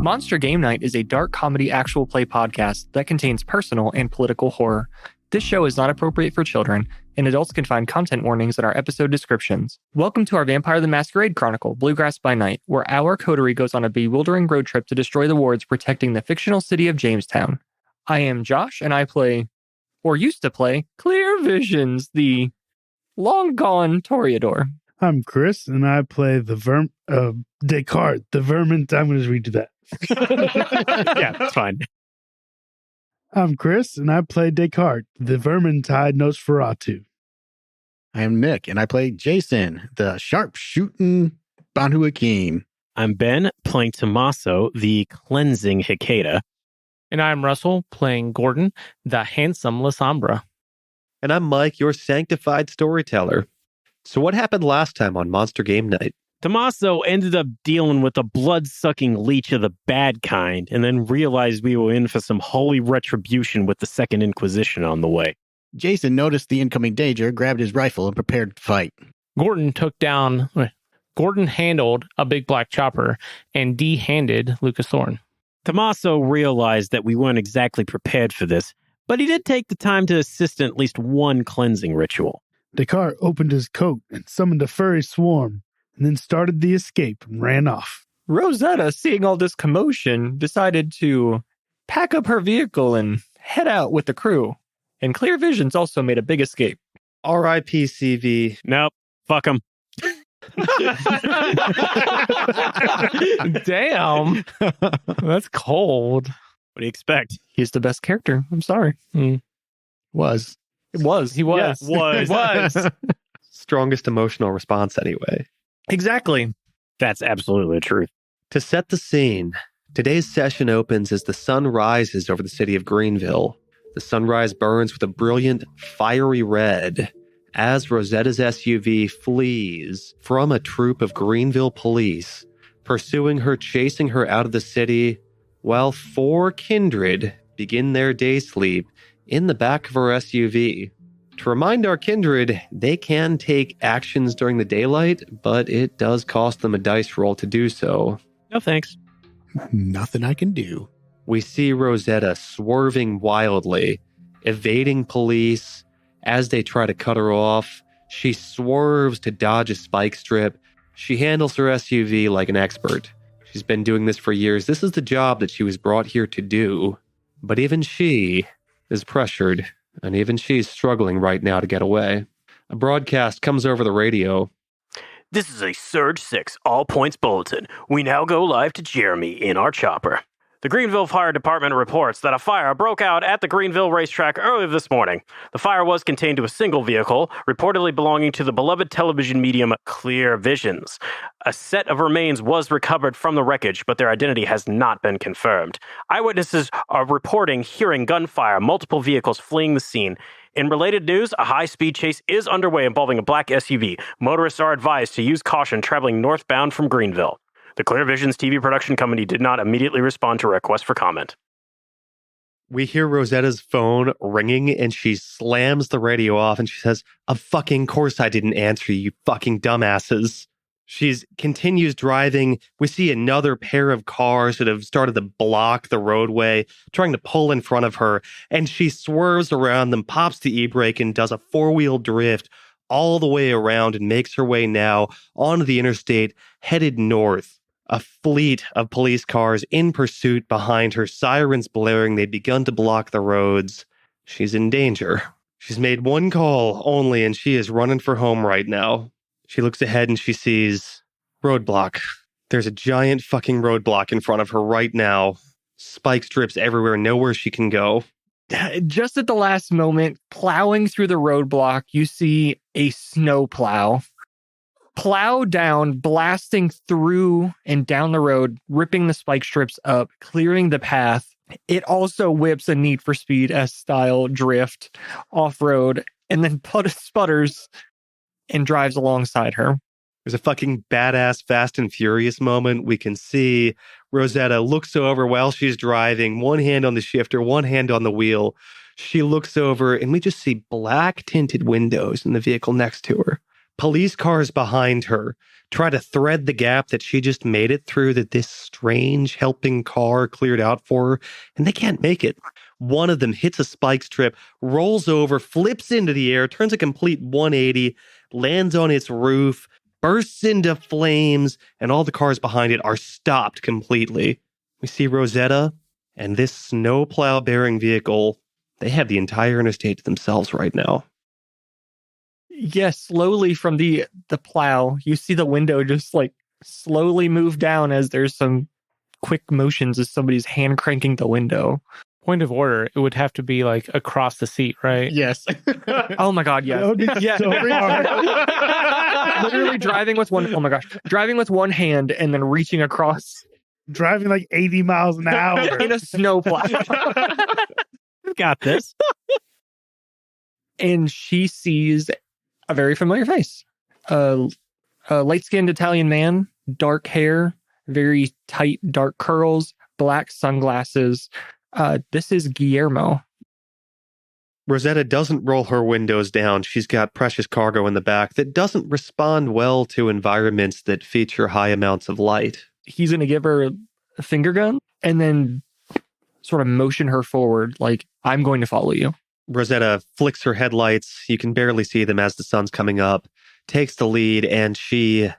Monster Game Night is a dark comedy actual play podcast that contains personal and political horror. This show is not appropriate for children, and adults can find content warnings in our episode descriptions. Welcome to our Vampire the Masquerade Chronicle, Bluegrass by Night, where our Coterie goes on a bewildering road trip to destroy the wards protecting the fictional city of Jamestown. I am Josh, and I play, or used to play, Clear Visions, the long-gone Toreador. I'm Chris, and I play the Descartes, the vermin. I'm going to redo that. Yeah, that's fine. I'm Chris, and I play Descartes, the vermintide Nosferatu. I am Nick, and I play Jason, the sharp-shooting Banu Hakim. I'm Ben, playing Tomaso, the cleansing Hikeda. And I'm Russell, playing Gordon, the handsome Lasombra. And I'm Mike, your sanctified storyteller. So what happened last time on Monster Game Night? Tomaso ended up dealing with a blood-sucking leech of the bad kind, and then realized we were in for some holy retribution with the Second Inquisition on the way. Jason noticed the incoming danger, grabbed his rifle, and prepared to fight. Gordon handled a big black chopper and de-handed Lucas Thorne. Tomaso realized that we weren't exactly prepared for this, but he did take the time to assist in at least one cleansing ritual. Descartes opened his coat and summoned a furry swarm, and then started the escape and ran off. Rosetta, seeing all this commotion, decided to pack up her vehicle and head out with the crew. And Clear Visions also made a big escape. R.I.P. CV. Nope, fuck him. Damn. That's cold. What do you expect? He's the best character. I'm sorry. Was. It was. He was. Yeah, He was. Strongest emotional response anyway. Exactly. That's absolutely the truth. To set the scene, today's session opens as the sun rises over the city of Greenville. The sunrise burns with a brilliant, fiery red as Rosetta's SUV flees from a troop of Greenville police, pursuing her, chasing her out of the city, while 4 Kindred begin their day sleep in the back of her SUV. To remind our Kindred, they can take actions during the daylight, but it does cost them a dice roll to do so. No thanks. Nothing I can do. We see Rosetta swerving wildly, evading police. As they try to cut her off, she swerves to dodge a spike strip. She handles her SUV like an expert. She's been doing this for years. This is the job that she was brought here to do. But even she is pressured, and even she's struggling right now to get away. A broadcast comes over the radio. This is a Surge 6 all points bulletin. We now go live to Jeremy in our chopper. The Greenville Fire Department reports that a fire broke out at the Greenville racetrack early this morning. The fire was contained to a single vehicle, reportedly belonging to the beloved television medium Clear Visions. A set of remains was recovered from the wreckage, but their identity has not been confirmed. Eyewitnesses are reporting hearing gunfire, multiple vehicles fleeing the scene. In related news, a high-speed chase is underway involving a black SUV. Motorists are advised to use caution traveling northbound from Greenville. The Clear Visions TV production company did not immediately respond to a request for comment. We hear Rosetta's phone ringing, and she slams the radio off, and she says, "Of fucking course I didn't answer you fucking dumbasses." She continues driving. We see another pair of cars that have started to block the roadway, trying to pull in front of her, and she swerves around them, pops the e-brake, and does a 4-wheel drift all the way around and makes her way now onto the interstate, headed north. A fleet of police cars in pursuit behind her, sirens blaring. They've begun to block the roads. She's in danger. She's made one call only, and she is running for home right now. She looks ahead and she sees roadblock. There's a giant fucking roadblock in front of her right now. Spike strips everywhere, nowhere she can go. Just at the last moment, plowing through the roadblock, you see a snow plow down, blasting through and down the road, ripping the spike strips up, clearing the path. It also whips a Need for Speed S-style drift off-road, and then sputters and drives alongside her. There's a fucking badass Fast and Furious moment. We can see Rosetta looks over while she's driving, one hand on the shifter, one hand on the wheel. She looks over, and we just see black tinted windows in the vehicle next to her. Police cars behind her try to thread the gap that she just made it through, that this strange helping car cleared out for her, and they can't make it. One of them hits a spike strip, rolls over, flips into the air, turns a complete 180, lands on its roof, bursts into flames, and all the cars behind it are stopped completely. We see Rosetta and this snowplow-bearing vehicle. They have the entire interstate to themselves right now. Yes, slowly from the plow, you see the window just like slowly move down as there's some quick motions as somebody's hand cranking the window. Point of order, it would have to be like across the seat, right? Yes. Oh my God, yes. That would be Yeah. so hard. Literally driving with one hand and then reaching across Driving like 80 miles an hour. in a snowplow. Got this. And she sees a very familiar face. A light-skinned Italian man, dark hair, very tight dark curls, black sunglasses. This is Guillermo. Rosetta doesn't roll her windows down. She's got precious cargo in the back that doesn't respond well to environments that feature high amounts of light. He's going to give her a finger gun and then sort of motion her forward like, I'm going to follow you. Rosetta flicks her headlights. You can barely see them as the sun's coming up, takes the lead, and she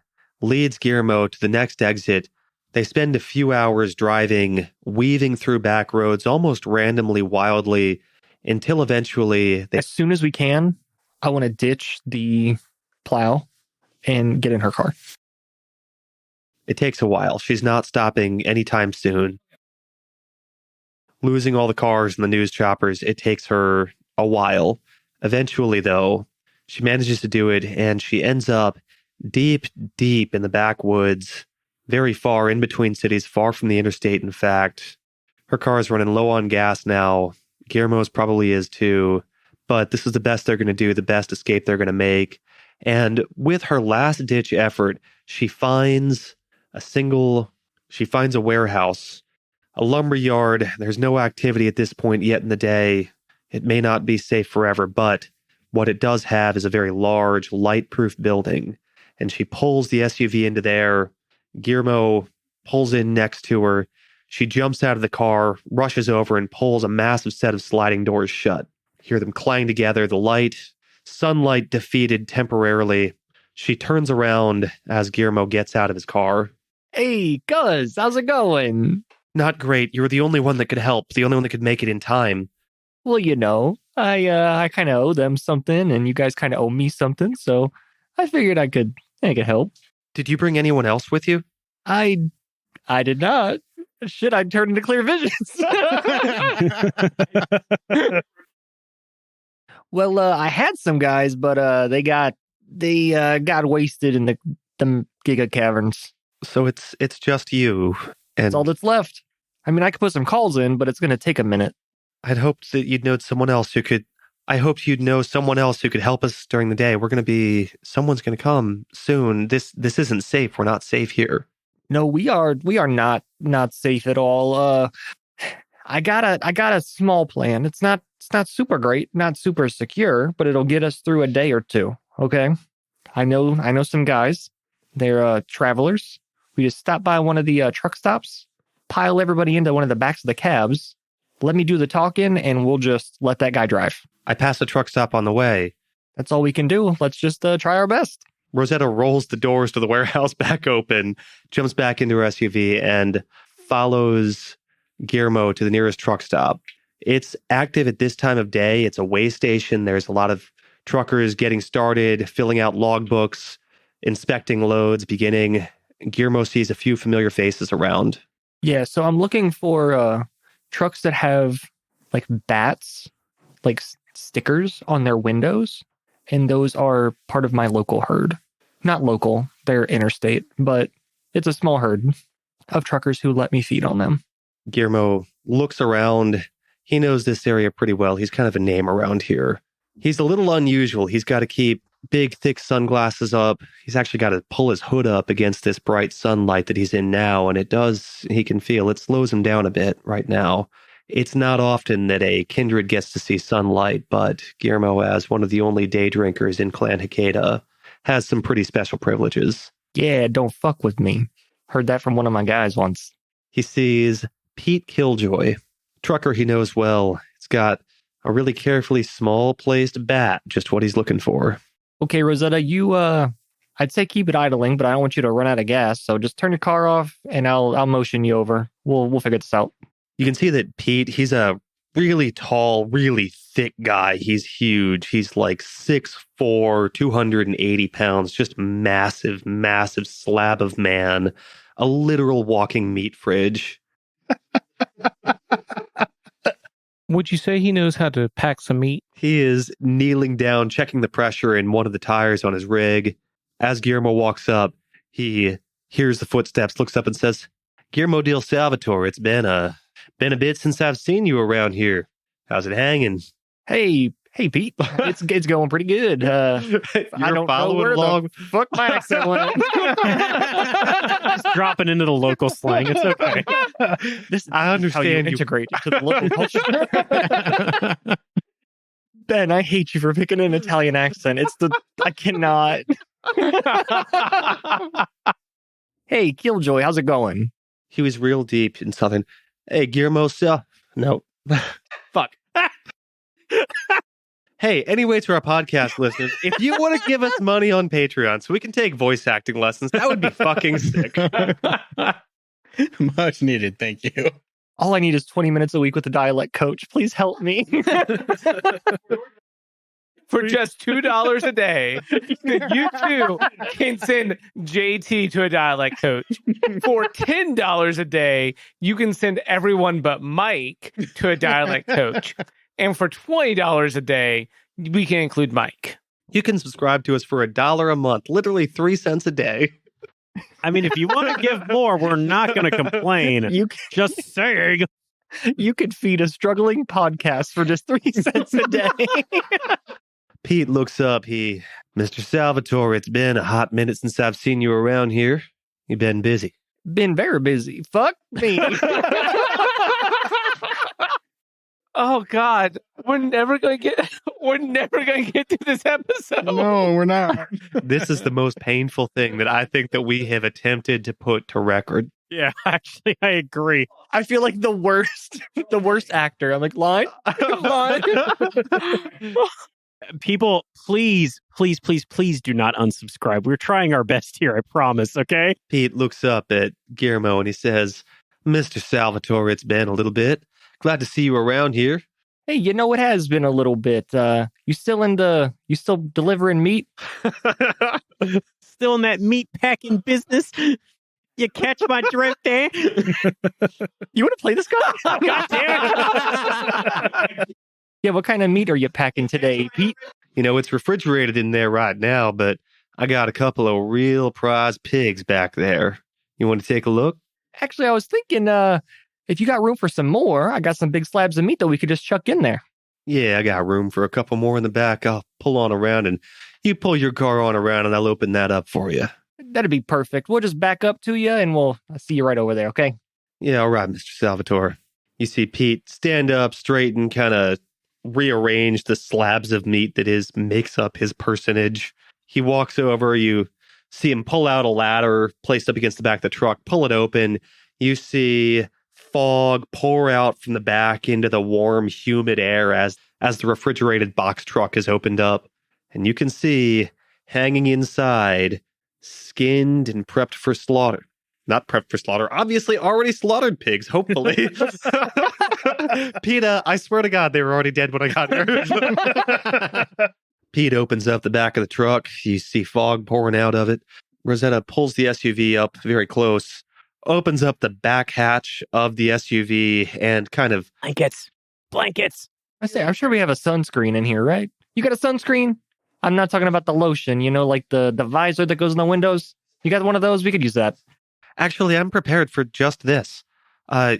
leads Guillermo to the next exit. They spend a few hours driving, weaving through back roads, almost randomly, wildly, until eventually As soon as we can, I want to ditch the plow and get in her car. It takes a while. She's not stopping anytime soon. Losing all the cars and the news choppers, it takes her a while. Eventually, though, she manages to do it, and she ends up deep, deep in the backwoods, very far in between cities, far from the interstate, in fact. Her car is running low on gas now. Guillermo's probably is too, but this is the best they're going to do, the best escape they're going to make. And with her last-ditch effort, she finds a warehouse, a lumber yard. There's no activity at this point yet in the day. It may not be safe forever, but what it does have is a very large, light-proof building. And she pulls the SUV into there. Guillermo pulls in next to her. She jumps out of the car, rushes over, and pulls a massive set of sliding doors shut. Hear them clang together, the sunlight defeated temporarily. She turns around as Guillermo gets out of his car. Hey, Cuz, how's it going? Not great. You're the only one that could help, the only one that could make it in time. Well, I kind of owe them something, and you guys kind of owe me something, so I figured I could help. Did you bring anyone else with you? I did not. Shit, I'd turn into clear visions. Well, I had some guys, but they got wasted in the Giga Caverns. So it's just you. And That's all that's left. I mean, I could put some calls in, but it's going to take a minute. I'd hoped that you'd know someone else who could. I hoped you'd know someone else who could help us during the day. Someone's going to come soon. This isn't safe. We're not safe here. No, we are not safe at all. I got a small plan. It's not super great, not super secure, but it'll get us through a day or two. Okay. I know some guys. They're travelers. We just stop by one of the truck stops, pile everybody into one of the backs of the cabs. Let me do the talking, and we'll just let that guy drive. I passed a truck stop on the way. That's all we can do. Let's just try our best. Rosetta rolls the doors to the warehouse back open, jumps back into her SUV, and follows Guillermo to the nearest truck stop. It's active at this time of day. It's a way station. There's a lot of truckers getting started, filling out logbooks, inspecting loads, beginning. Guillermo sees a few familiar faces around. Yeah, so I'm looking for trucks that have like bats, like stickers on their windows, and those are part of my local herd. Not local, they're interstate, but it's a small herd of truckers who let me feed on them. Guillermo looks around. He knows this area pretty well. He's kind of a name around here. He's a little unusual. He's got to keep big, thick sunglasses up. He's actually got to pull his hood up against this bright sunlight that he's in now, and he can feel it slows him down a bit right now. It's not often that a kindred gets to see sunlight, but Guillermo, as one of the only day drinkers in Clan Hikeda, has some pretty special privileges. Yeah, don't fuck with me. Heard that from one of my guys once. He sees Pete Killjoy, trucker he knows well. It's got a really carefully small placed bat, just what he's looking for. Okay, Rosetta, I'd say keep it idling, but I don't want you to run out of gas. So just turn your car off and I'll motion you over. We'll figure this out. You can see that Pete, he's a really tall, really thick guy. He's huge. He's like 6'4", 280 pounds, just massive, massive slab of man. A literal walking meat fridge. Would you say he knows how to pack some meat? He is kneeling down, checking the pressure in one of the tires on his rig. As Guillermo walks up, he hears the footsteps, looks up and says, Guillermo del Salvatore, it's been a bit since I've seen you around here. How's it hanging? Hey, Pete. It's going pretty good. I don't know where the fuck my accent went. Just dropping into the local slang. It's okay. I understand how you integrate into the local culture. Ben, I hate you for picking an Italian accent. I cannot. Hey, Killjoy, how's it going? He was real deep in Southern. Hey, Guillermo, no. Fuck. Hey, anyway, to our podcast listeners, if you want to give us money on Patreon so we can take voice acting lessons, that would be fucking sick. Much needed, thank you. All I need is 20 minutes a week with a dialect coach. Please help me. For just $2 a day, you too can send JT to a dialect coach. For $10 a day, you can send everyone but Mike to a dialect coach. And for $20 a day, we can include Mike. You can subscribe to us for $1 a month, literally 3 cents a day. I mean, if you want to give more, we're not going to complain. Just saying. You could feed a struggling podcast for just 3 cents a day. Pete looks up. Mr. Salvatore, it's been a hot minute since I've seen you around here. You've been busy. Been very busy. Fuck me. Oh God, we're never gonna get through this episode. No, we're not. This is the most painful thing that I think that we have attempted to put to record. Yeah, actually, I agree. I feel like the worst actor. I'm like, line. People, please do not unsubscribe. We're trying our best here, I promise, okay? Pete looks up at Guillermo and he says, Mr. Salvatore, it's been a little bit. Glad to see you around here. Hey, you know, it has been a little bit. You still delivering meat? Still in that meat packing business? You catch my drift there? You want to play this guy? God damn it. Yeah, what kind of meat are you packing today, Pete? You know, it's refrigerated in there right now, but I got a couple of real prize pigs back there. You want to take a look? Actually, I was thinking, if you got room for some more, I got some big slabs of meat that we could just chuck in there. Yeah, I got room for a couple more in the back. I'll pull on around and you pull your car on around and I'll open that up for you. That'd be perfect. We'll just back up to you and I'll see you right over there, okay? Yeah, all right, Mr. Salvatore. You see Pete stand up straight and kind of rearrange the slabs of meat that makes up his personage. He walks over, you see him pull out a ladder placed up against the back of the truck, pull it open. You see fog pour out from the back into the warm, humid air as the refrigerated box truck is opened up. And you can see, hanging inside, skinned and prepped for slaughter. Not prepped for slaughter, obviously already slaughtered pigs, hopefully. PETA, I swear to God, they were already dead when I got here. Pete opens up the back of the truck. You see fog pouring out of it. Rosetta pulls the SUV up very close, opens up the back hatch of the SUV and kind of... Blankets. I say, I'm sure we have a sunscreen in here, right? You got a sunscreen? I'm not talking about the lotion, you know, like the visor that goes in the windows. You got one of those? We could use that. Actually, I'm prepared for just this.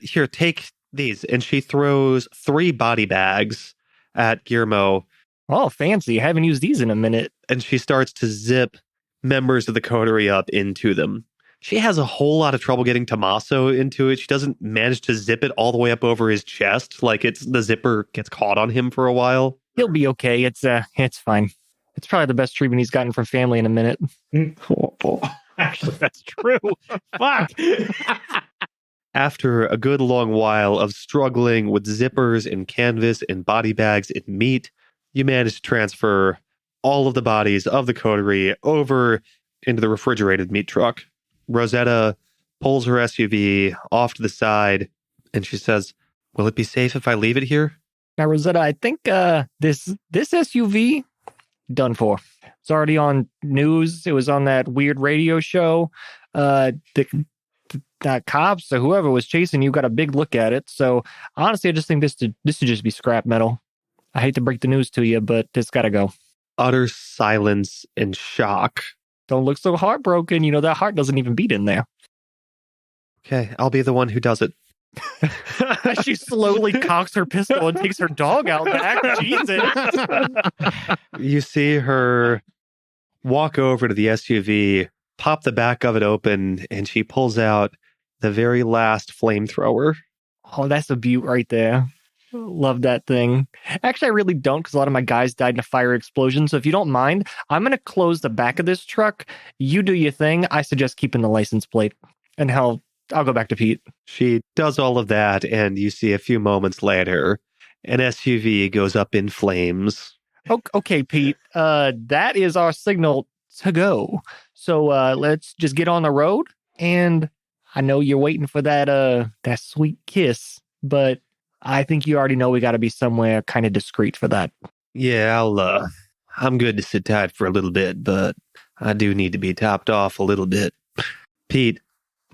Here, take these. And she throws 3 body bags at Guillermo. Oh, fancy. I haven't used these in a minute. And she starts to zip members of the coterie up into them. She has a whole lot of trouble getting Tomaso into it. She doesn't manage to zip it all the way up over his chest. Like the zipper gets caught on him for a while. He'll be okay. It's fine. It's probably the best treatment he's gotten from family in a minute. Actually, that's true. Fuck. After a good long while of struggling with zippers and canvas and body bags and meat, you manage to transfer all of the bodies of the coterie over into the refrigerated meat truck. Rosetta pulls her SUV off to the side and she says, "Will it be safe if I leave it here?" Now, Rosetta, I think this SUV, done for. It's already on news. It was on that weird radio show. The cops or whoever was chasing you got a big look at it. So honestly, I just think this should just be scrap metal. I hate to break the news to you, but it's got to go. Utter silence and shock. Don't look so heartbroken. You know, that heart doesn't even beat in there. Okay, I'll be the one who does it. She slowly cocks her pistol and takes her dog out back. Jesus. You see her walk over to the SUV, pop the back of it open, and she pulls out the very last flamethrower. Oh, that's a beaut right there. Love that thing. Actually, I really don't, because a lot of my guys died in a fire explosion. So if you don't mind, I'm going to close the back of this truck. You do your thing. I suggest keeping the license plate. And hell, I'll go back to Pete. She does all of that, and you see a few moments later, an SUV goes up in flames. Okay, Pete. That is our signal to go. So let's just get on the road. And I know you're waiting for that sweet kiss, but I think you already know we got to be somewhere kind of discreet for that. Yeah, I'm good to sit tight for a little bit, but I do need to be topped off a little bit. Pete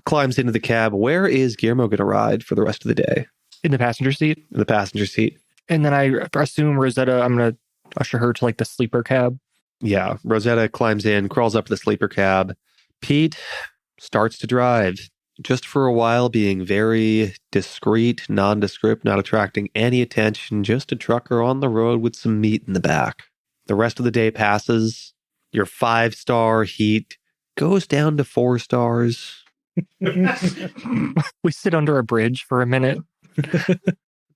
climbs into the cab. Where is Guillermo going to ride for the rest of the day? In the passenger seat. In the passenger seat. And then I assume Rosetta, I'm going to usher her to like the sleeper cab. Yeah, Rosetta climbs in, crawls up to the sleeper cab. Pete starts to drive, just for a while being very discreet, nondescript, not attracting any attention, just a trucker on the road with some meat in the back. The rest of the day passes. Your 5-star heat goes down to 4 stars. We sit under a bridge for a minute.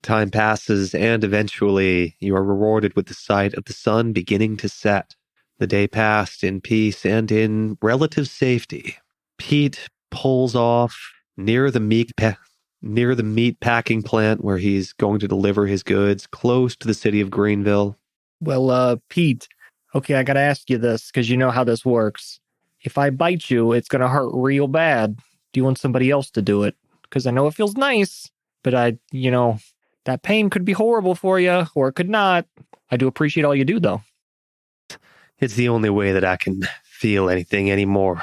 Time passes, and eventually you are rewarded with the sight of the sun beginning to set. The day passed in peace and in relative safety. Pete pulls off near the meat packing plant where he's going to deliver his goods, close to the city of Greenville. Well, Pete, okay, I got to ask you this because you know how this works. If I bite you, it's going to hurt real bad. Do you want somebody else to do it? Because I know it feels nice, but that pain could be horrible for you, or it could not. I do appreciate all you do, though. It's the only way that I can feel anything anymore.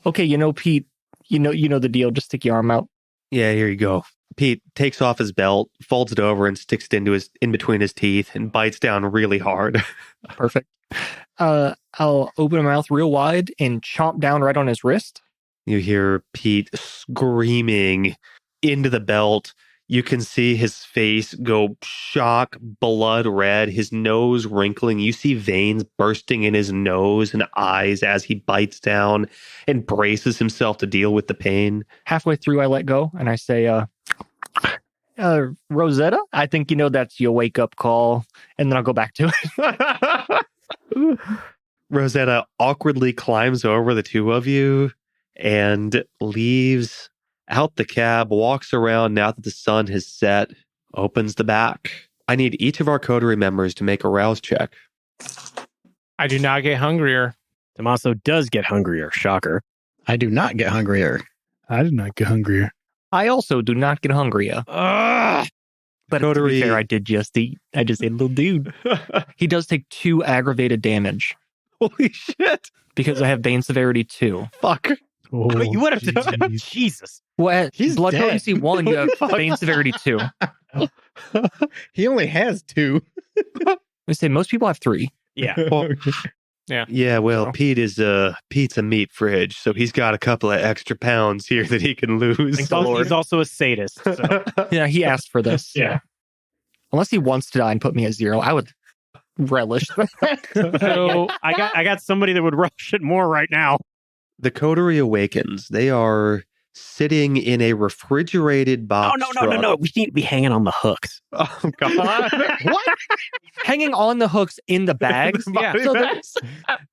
Okay, Pete, you know the deal. Just stick your arm out. Yeah, here you go. Pete takes off his belt, folds it over, and sticks it in between his teeth and bites down really hard. Perfect. I'll open my mouth real wide and chomp down right on his wrist. You hear Pete screaming into the belt. You can see his face go shock blood red, his nose wrinkling. You see veins bursting in his nose and eyes as he bites down and braces himself to deal with the pain. Halfway through, I let go and I say, Rosetta, I think that's your wake-up call. And then I'll go back to it. Rosetta awkwardly climbs over the two of you and leaves out the cab, walks around now that the sun has set, opens the back. I need each of our coterie members to make a rouse check. I do not get hungrier. Tomaso does get hungrier. Shocker. I do not get hungrier. I did not get hungrier. I also do not get hungrier. But to be fair, I did just eat. I just ate a little dude. He does take 2 aggravated damage. Holy shit. Because I have Bane Severity 2. Fuck. Oh, You would have to... geez. Jesus. Well, He's Blood dead. Potency 1, you have Bane Severity 2. He only has 2. I say most people have 3. Yeah. Well, Yeah. well, So- Pete's a meat fridge, so he's got a couple of extra pounds here that he can lose. Thank the Lord. He's also a sadist. So. Yeah, he asked for this. Yeah. Unless he wants to die and put me at 0, I would relish that. So I got somebody that would rush it more right now. The coterie awakens. They are sitting in a refrigerated box. No. We need to be hanging on the hooks. Oh, God. What? Hanging on the hooks in the bags?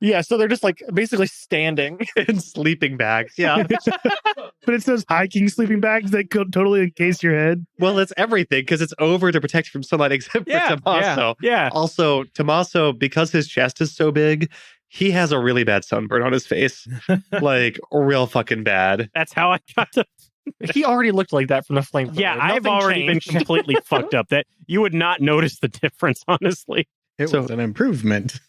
Yeah. So they're just like basically standing. In sleeping bags. Yeah. But it's those hiking sleeping bags that could totally encase your head. Well, it's everything because it's over to protect you from sunlight except for Tomaso. Yeah. Also, Tomaso, because his chest is so big, he has a really bad sunburn on his face. Like, real fucking bad. That's how I got to. He already looked like that from the flame. Yeah, I've already been completely fucked up. That you would not notice the difference, honestly. It was an improvement.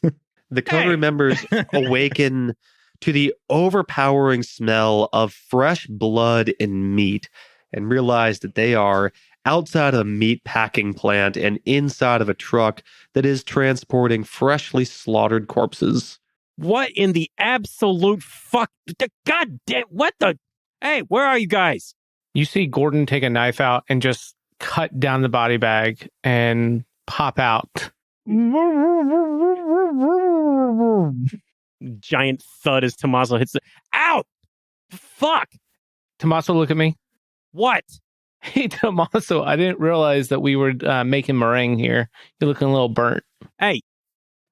The Coterie members awaken to the overpowering smell of fresh blood and meat and realize that they are outside of a meat packing plant and inside of a truck that is transporting freshly slaughtered corpses. What in the absolute fuck? God damn, what the? Hey, where are you guys? You see Gordon take a knife out and just cut down the body bag and pop out. Giant thud as Tomaso hits it. Ow! Fuck! Tomaso, look at me. What? Hey, Tomaso, I didn't realize that we were making meringue here. You're looking a little burnt. Hey,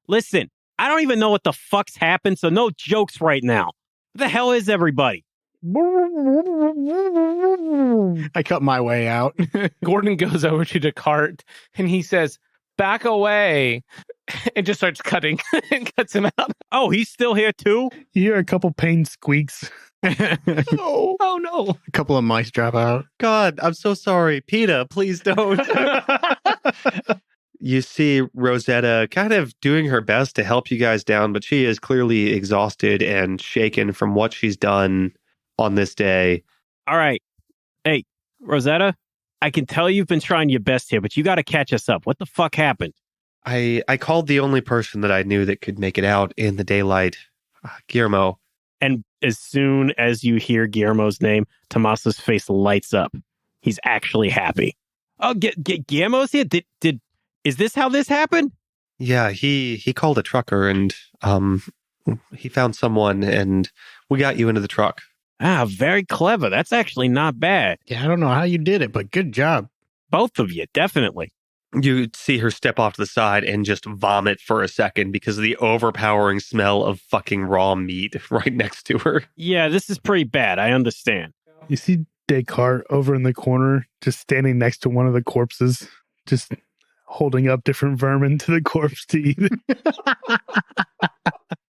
listen, I don't even know what the fuck's happened, so no jokes right now. What the hell is everybody? I cut my way out. Gordon goes over to Descartes and he says, "Back away," and just starts cutting and cuts him out. Oh, he's still here too? You hear a couple pain squeaks. Oh no. A couple of mice drop out. God, I'm so sorry. PETA, please don't. You see Rosetta kind of doing her best to help you guys down, but she is clearly exhausted and shaken from what she's done on this day. All right. Hey, Rosetta, I can tell you've been trying your best here, but you got to catch us up. What the fuck happened? I called the only person that I knew that could make it out in the daylight, Guillermo. And as soon as you hear Guillermo's name, Tomaso's face lights up. He's actually happy. Oh, Guillermo's here? Is this how this happened? Yeah, he called a trucker and he found someone and we got you into the truck. Ah, very clever. That's actually not bad. Yeah, I don't know how you did it, but good job. Both of you, definitely. You see her step off to the side and just vomit for a second because of the overpowering smell of fucking raw meat right next to her. Yeah, this is pretty bad. I understand. You see Descartes over in the corner, just standing next to one of the corpses, just holding up different vermin to the corpse to eat.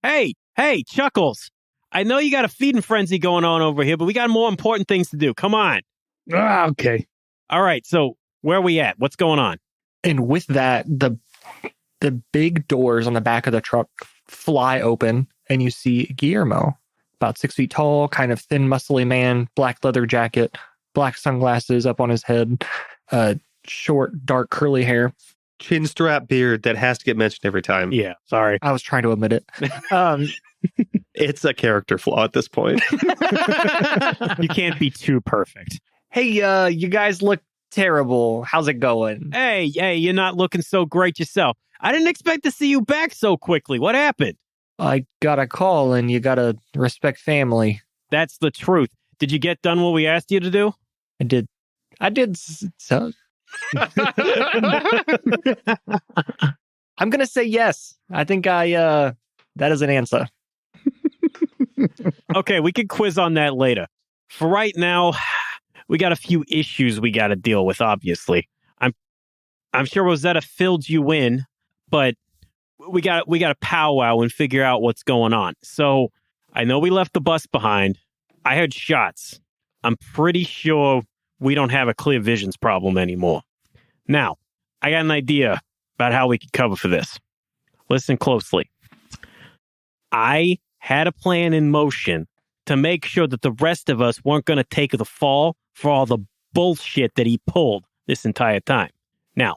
Hey, Chuckles. I know you got a feeding frenzy going on over here, but we got more important things to do. Come on. Okay. All right, so where are we at? What's going on? And with that, the big doors on the back of the truck fly open, and you see Guillermo, about 6 feet tall, kind of thin, muscly man, black leather jacket, black sunglasses up on his head, short, dark, curly hair. Chin strap beard that has to get mentioned every time. Yeah, sorry. I was trying to omit it. It's a character flaw at this point. You can't be too perfect. Hey, you guys look terrible. How's it going? Hey, you're not looking so great yourself. I didn't expect to see you back so quickly. What happened? I got a call, and you gotta respect family. That's the truth. Did you get done what we asked you to do? I did so. I'm gonna say yes. I think that is an answer. Okay, we can quiz on that later. For right now, we got a few issues we got to deal with, obviously. I'm sure Rosetta filled you in, but we got to powwow and figure out what's going on. So, I know we left the bus behind. I heard shots. I'm pretty sure we don't have a clear visions problem anymore. Now, I got an idea about how we can cover for this. Listen closely. I had a plan in motion to make sure that the rest of us weren't going to take the fall for all the bullshit that he pulled this entire time. Now,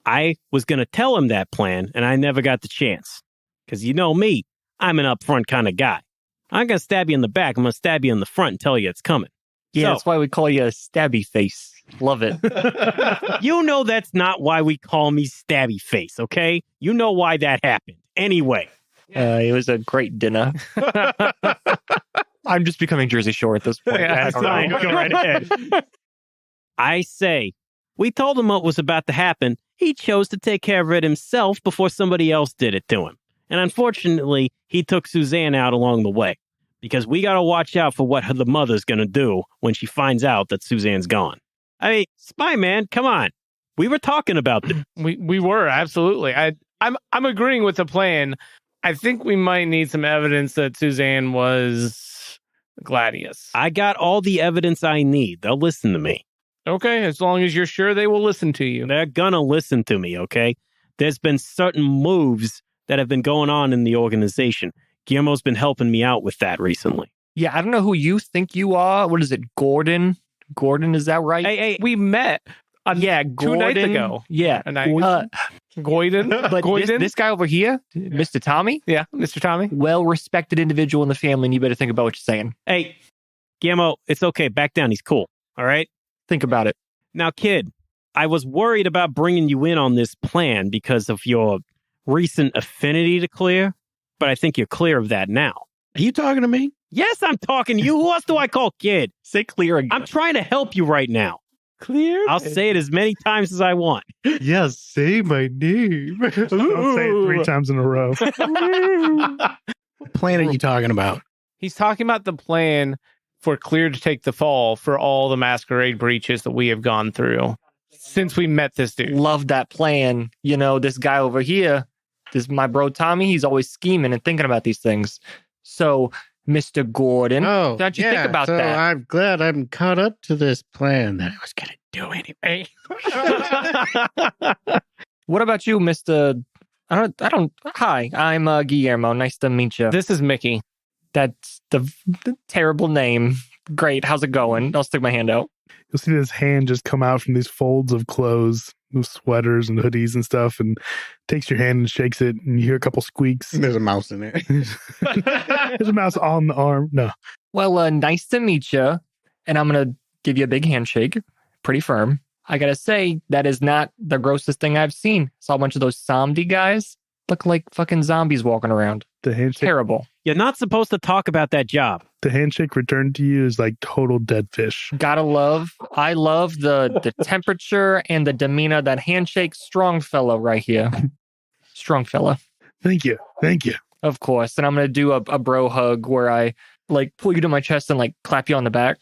I was going to tell him that plan, and I never got the chance. Because you know me, I'm an upfront kind of guy. I'm going to stab you in the back, I'm going to stab you in the front and tell you it's coming. Yeah, So- that's why we call you a stabby face. Love it. You know that's not why we call me Stabby Face, okay? You know why that happened. Anyway. It was a great dinner. I'm just becoming Jersey Shore at this point. Yeah, I don't know. fine. Go right ahead. I say, we told him what was about to happen. He chose to take care of it himself before somebody else did it to him. And unfortunately, he took Suzanne out along the way. Because we got to watch out for what the mother's going to do when she finds out that Suzanne's gone. I mean, Spy Man, come on. We were talking about this. We were, absolutely. I'm agreeing with the plan. I think we might need some evidence that Suzanne was Gladius. I got all the evidence I need. They'll listen to me. Okay, as long as you're sure they will listen to you. They're gonna listen to me, okay? There's been certain moves that have been going on in the organization. Guillermo's been helping me out with that recently. Yeah, I don't know who you think you are. What is it, Gordon? Gordon, is that right? Hey, we met yeah, 2 Gordon. nights ago. Yeah. And I, But Goyden? Goyden? this guy over here, Mr. Tommy, Yeah, Mr. Tommy. well-respected individual in the family, and you better think about what you're saying. Hey, Guillermo, it's okay. Back down. He's cool. All right? Think about it. Now, kid, I was worried about bringing you in on this plan because of your recent affinity to Clear, but I think you're clear of that now. Are you talking to me? Yes, I'm talking to you. Who else do I call kid? Say clear again. I'm trying to help you right now. Clear? I'll say it as many times as I want. Yes, say my name. I'll say it 3 times in a row. What plan are you talking about? He's talking about the plan for Clear to take the fall for all the masquerade breaches that we have gone through since we met this dude. Love that plan. You know, this guy over here, this my bro Tommy, he's always scheming and thinking about these things. So, Mr. Gordon, how'd you think about that? I'm glad I'm caught up to this plan that I was going to do anyway. What about you, Mr. Hi, I'm Guillermo. Nice to meet you. This is Mickey. That's the terrible name. Great. How's it going? I'll stick my hand out. You'll see this hand just come out from these folds of clothes, with sweaters and hoodies and stuff, and takes your hand and shakes it, and you hear a couple squeaks. There's a mouse in there. There's a mouse on the arm. No. Well, nice to meet you. And I'm going to give you a big handshake. Pretty firm. I got to say, that is not the grossest thing I've seen. Saw a bunch of those zombie guys. Look like fucking zombies walking around. The handshake. Terrible. You're not supposed to talk about that job. The handshake returned to you is like total dead fish. I love the temperature and the demeanor of that handshake. Strong fella right here. Strong fella. Thank you. Of course. And I'm going to do a bro hug where I like pull you to my chest and like clap you on the back.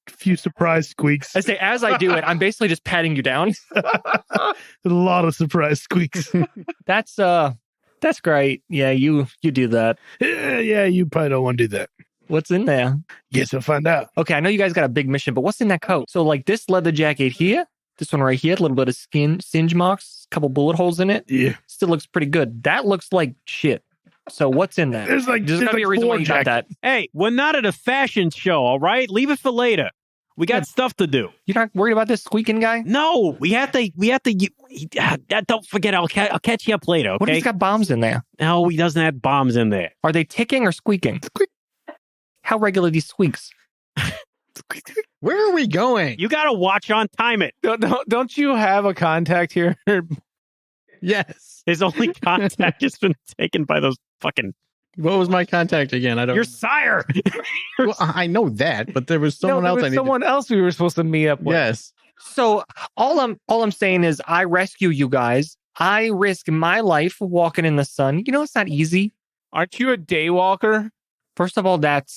A few surprise squeaks. I say, as I do it, I'm basically just patting you down. A lot of surprise squeaks. That's great. Yeah, you do that. Yeah, you probably don't want to do that. What's in there? Guess we'll find out. Okay, I know you guys got a big mission, but what's in that coat? So like this leather jacket here, this one right here, a little bit of skin singe marks, a couple bullet holes in it. Yeah. Still looks pretty good. That looks like shit. So what's in that? There's There's gotta be a reason why you got that. Hey, we're not at a fashion show, all right? Leave it for later. We got stuff to do. You're not worried about this squeaking guy? No, we have to. Don't forget. I'll catch you up later. Okay. What if he's got bombs in there? No, he doesn't have bombs in there. Are they ticking or squeaking? Squeak. How regular are these squeaks? Where are we going? You got to watch on time it. Don't you have a contact here? Yes. His only contact has been taken by those fucking. What was my contact again? I don't. Your sire. Well, I know that, but there was someone else. Someone else we were supposed to meet up with. Yes. So all I'm saying is I rescue you guys. I risk my life walking in the sun. You know, it's not easy. Aren't you a daywalker? First of all, that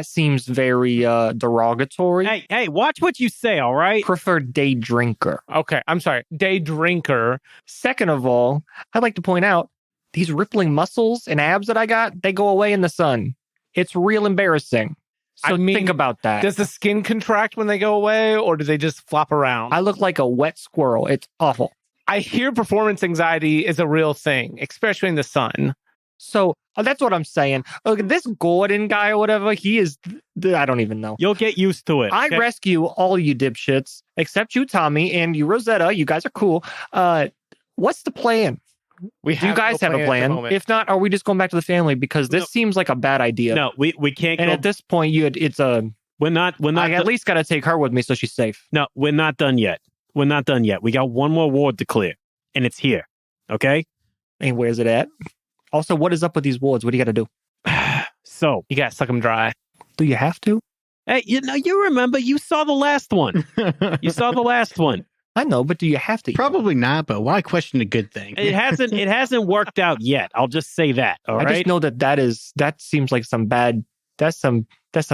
seems very derogatory. Hey, watch what you say, all right? Prefer day drinker. Okay, I'm sorry. Day drinker. Second of all, I'd like to point out these rippling muscles and abs that I got, they go away in the sun. It's real embarrassing. So I mean, think about that. Does the skin contract when they go away, or do they just flop around? I look like a wet squirrel. It's awful. I hear performance anxiety is a real thing, especially in the sun. So that's what I'm saying. Look, this Gordon guy or whatever, he is, I don't even know. You'll get used to it. I rescue all you dipshits, except you, Tommy, and you, Rosetta. You guys are cool. What's the plan? Do you guys have a plan? If not, are we just going back to the family? Because this seems like a bad idea. No, we can't. And at this point, we're not. I at least got to take her with me so she's safe. No, we're not done yet. We got one more ward to clear, and it's here. Okay. And where's it at? Also, what is up with these wards? What do you got to do? So you got to suck them dry. Do you have to? Hey, you remember, you saw the last one. You saw the last one. I know, but do you have to? Probably not, but why question a good thing? It hasn't worked out yet. I'll just say that. All right. I just know that seems like some bad. That's some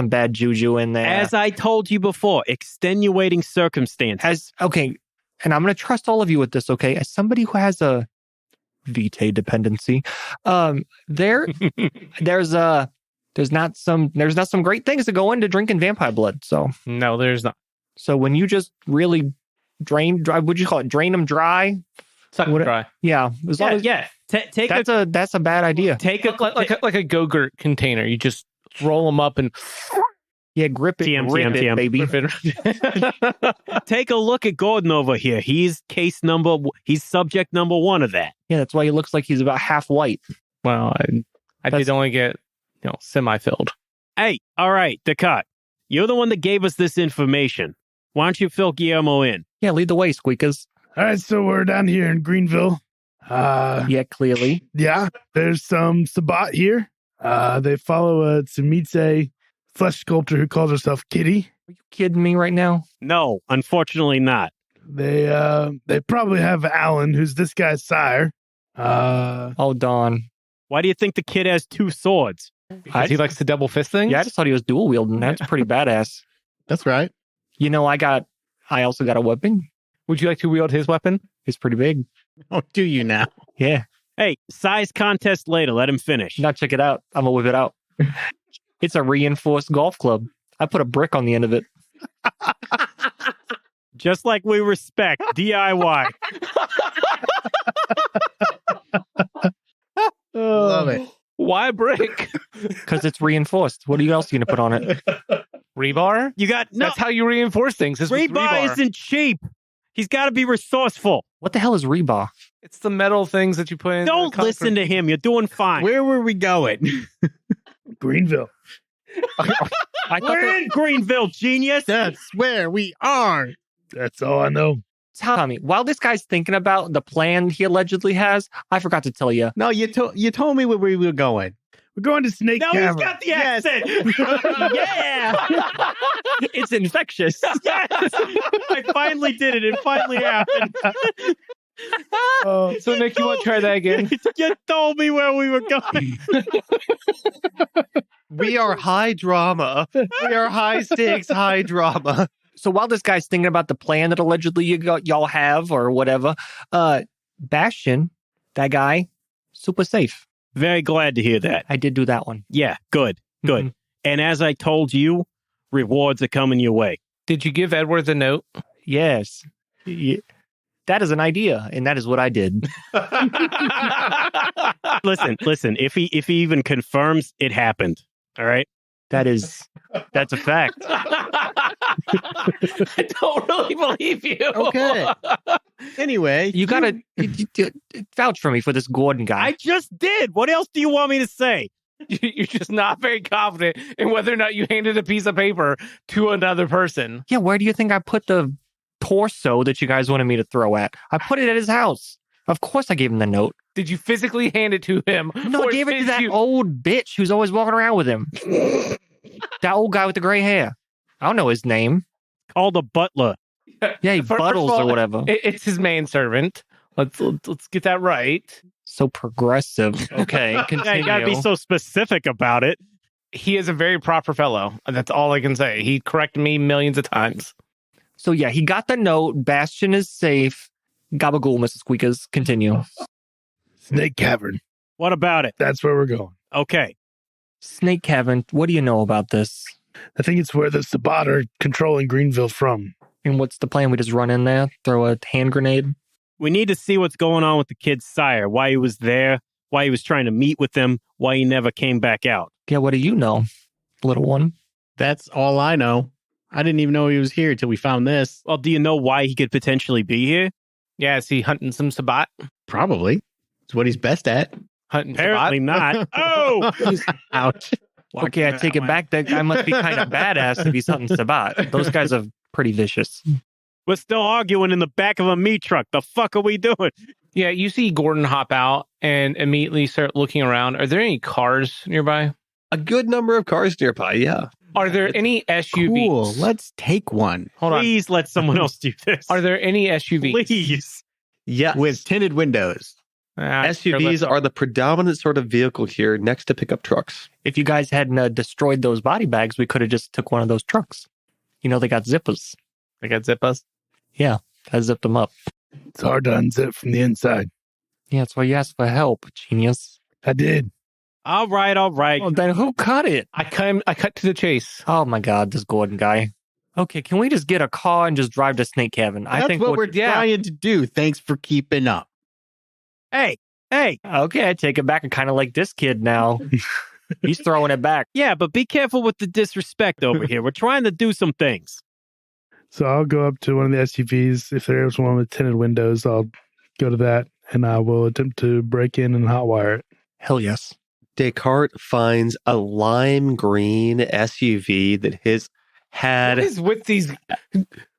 bad juju in there. As I told you before, extenuating circumstances. Okay, and I'm going to trust all of you with this. Okay, as somebody who has a vitae dependency, there's not some great things that go into drinking vampire blood. So No, there's not. So when you just really drain them dry? Suck them dry. Yeah. That's a bad idea. Take like a Go-Gurt container. You just roll them up and grip it, TM, baby. Take a look at Gordon over here. He's subject number 1 of that. Yeah, that's why he looks like he's about half white. Well, I did only get semi-filled. Hey, all right, Descartes. You're the one that gave us this information. Why don't you fill Guillermo in? Yeah, lead the way, Squeakers. All right, so we're down here in Greenville. Yeah, clearly. Yeah, there's some Sabat here. They follow a Tsamitse flesh sculptor who calls herself Kitty. Are you kidding me right now? No, unfortunately not. They probably have Alan, who's this guy's sire. Oh, Don. Why do you think the kid has 2 swords? Because he likes to double fist things? Yeah, I just thought he was dual wielding. That's pretty badass. That's right. I also got a weapon. Would you like to wield his weapon? It's pretty big. Oh, do you now? Yeah. Hey, size contest later. Let him finish. Now check it out. I'm gonna whip it out. It's a reinforced golf club. I put a brick on the end of it. Just like we respect DIY. Love it. Why brick? Because it's reinforced. What else are you gonna put on it? Rebar? You got no. That's how you reinforce things. Rebar isn't cheap. He's got to be resourceful. What the hell is rebar? It's the metal things that you put in. Don't listen to him. You're doing fine. Where were we going? Greenville. We're in Greenville, genius. That's where we are. That's all I know. Tommy, while this guy's thinking about the plan he allegedly has, I forgot to tell you. No, you told me where we were going. We're going to Snake Now Cavern. he's got the accent. Yeah. It's infectious. Yes. I finally did it. It finally happened. So, Nick, you want to try that again? You told me where we were going. We are high drama. We are high stakes, high drama. So while this guy's thinking about the plan that allegedly y'all have or whatever, Bastion, that guy, super safe. Very glad to hear that. I did do that one. Yeah, good. Mm-hmm. And as I told you, rewards are coming your way. Did you give Edward the note? Yes. Yeah. That is an idea, and that is what I did. Listen. If he even confirms, it happened. All right. That's a fact. I don't really believe you. Okay. Anyway, You gotta vouch for me for this Gordon guy. I just did. What else do you want me to say? You're just not very confident in whether or not you handed a piece of paper to another person. Yeah, where do you think I put the torso that you guys wanted me to throw at? I put it at his house. Of course I gave him the note. Did you physically hand it to him? No, I gave it to that old bitch who's always walking around with him. That old guy with the gray hair. I don't know his name. Called a butler. Yeah, he First of Buttles all, or whatever. It's his manservant. Let's get that right. So progressive. Okay, Yeah, continue. you gotta be so specific about it. He is a very proper fellow. That's all I can say. He corrected me millions of times. So yeah, he got the note. Bastion is safe. Gabagool, Mrs. Squeakers. Continue. Snake Cavern. What about it? That's where we're going. Okay. Snake Cavern, what do you know about this? I think it's where the Sabat are controlling Greenville from. And what's the plan? We just run in there, throw a hand grenade? We need to see what's going on with the kid's sire, why he was there, why he was trying to meet with them, why he never came back out. Yeah, what do you know, little one? that's all I know. I didn't even know he was here until we found this. Well, do you know why he could potentially be here? Yeah, is he hunting some Sabat? Probably. It's what he's best at. Hunting Apparently not. Oh! Ouch. Okay, I take it back. That guy must be kind of badass if he's hunting Sabat. Those guys are pretty vicious. We're still arguing in the back of a meat truck. The fuck are we doing? Yeah, you see Gordon hop out and immediately start looking around. Are there any cars nearby? A good number of cars nearby, yeah. Are there any SUVs? Cool. Let's take one. Hold on. Please let someone else do this. Are there any SUVs? Please. Yes. With tinted windows. SUVs are the predominant sort of vehicle here next to pickup trucks. If you guys hadn't destroyed those body bags, we could have just took one of those trucks. You know, they got zippers. They got zippers? Yeah, I zipped them up. It's hard to unzip from the inside. Yeah, that's why you asked for help, genius. I did. All right. Well, then who cut it? I cut to the chase. Oh my God, this Gordon guy. Okay, can we just get a car and just drive to Snake Cabin? That's what we're trying to do. Thanks for keeping up. Hey. Okay, I take it back. I kind of like this kid now. He's throwing it back. Yeah, but be careful with the disrespect over here. We're trying to do some things. So I'll go up to one of the SUVs. If there's one with tinted windows, I'll go to that and I will attempt to break in and hotwire it. Hell yes. Descartes finds a lime green SUV that has had. What is with these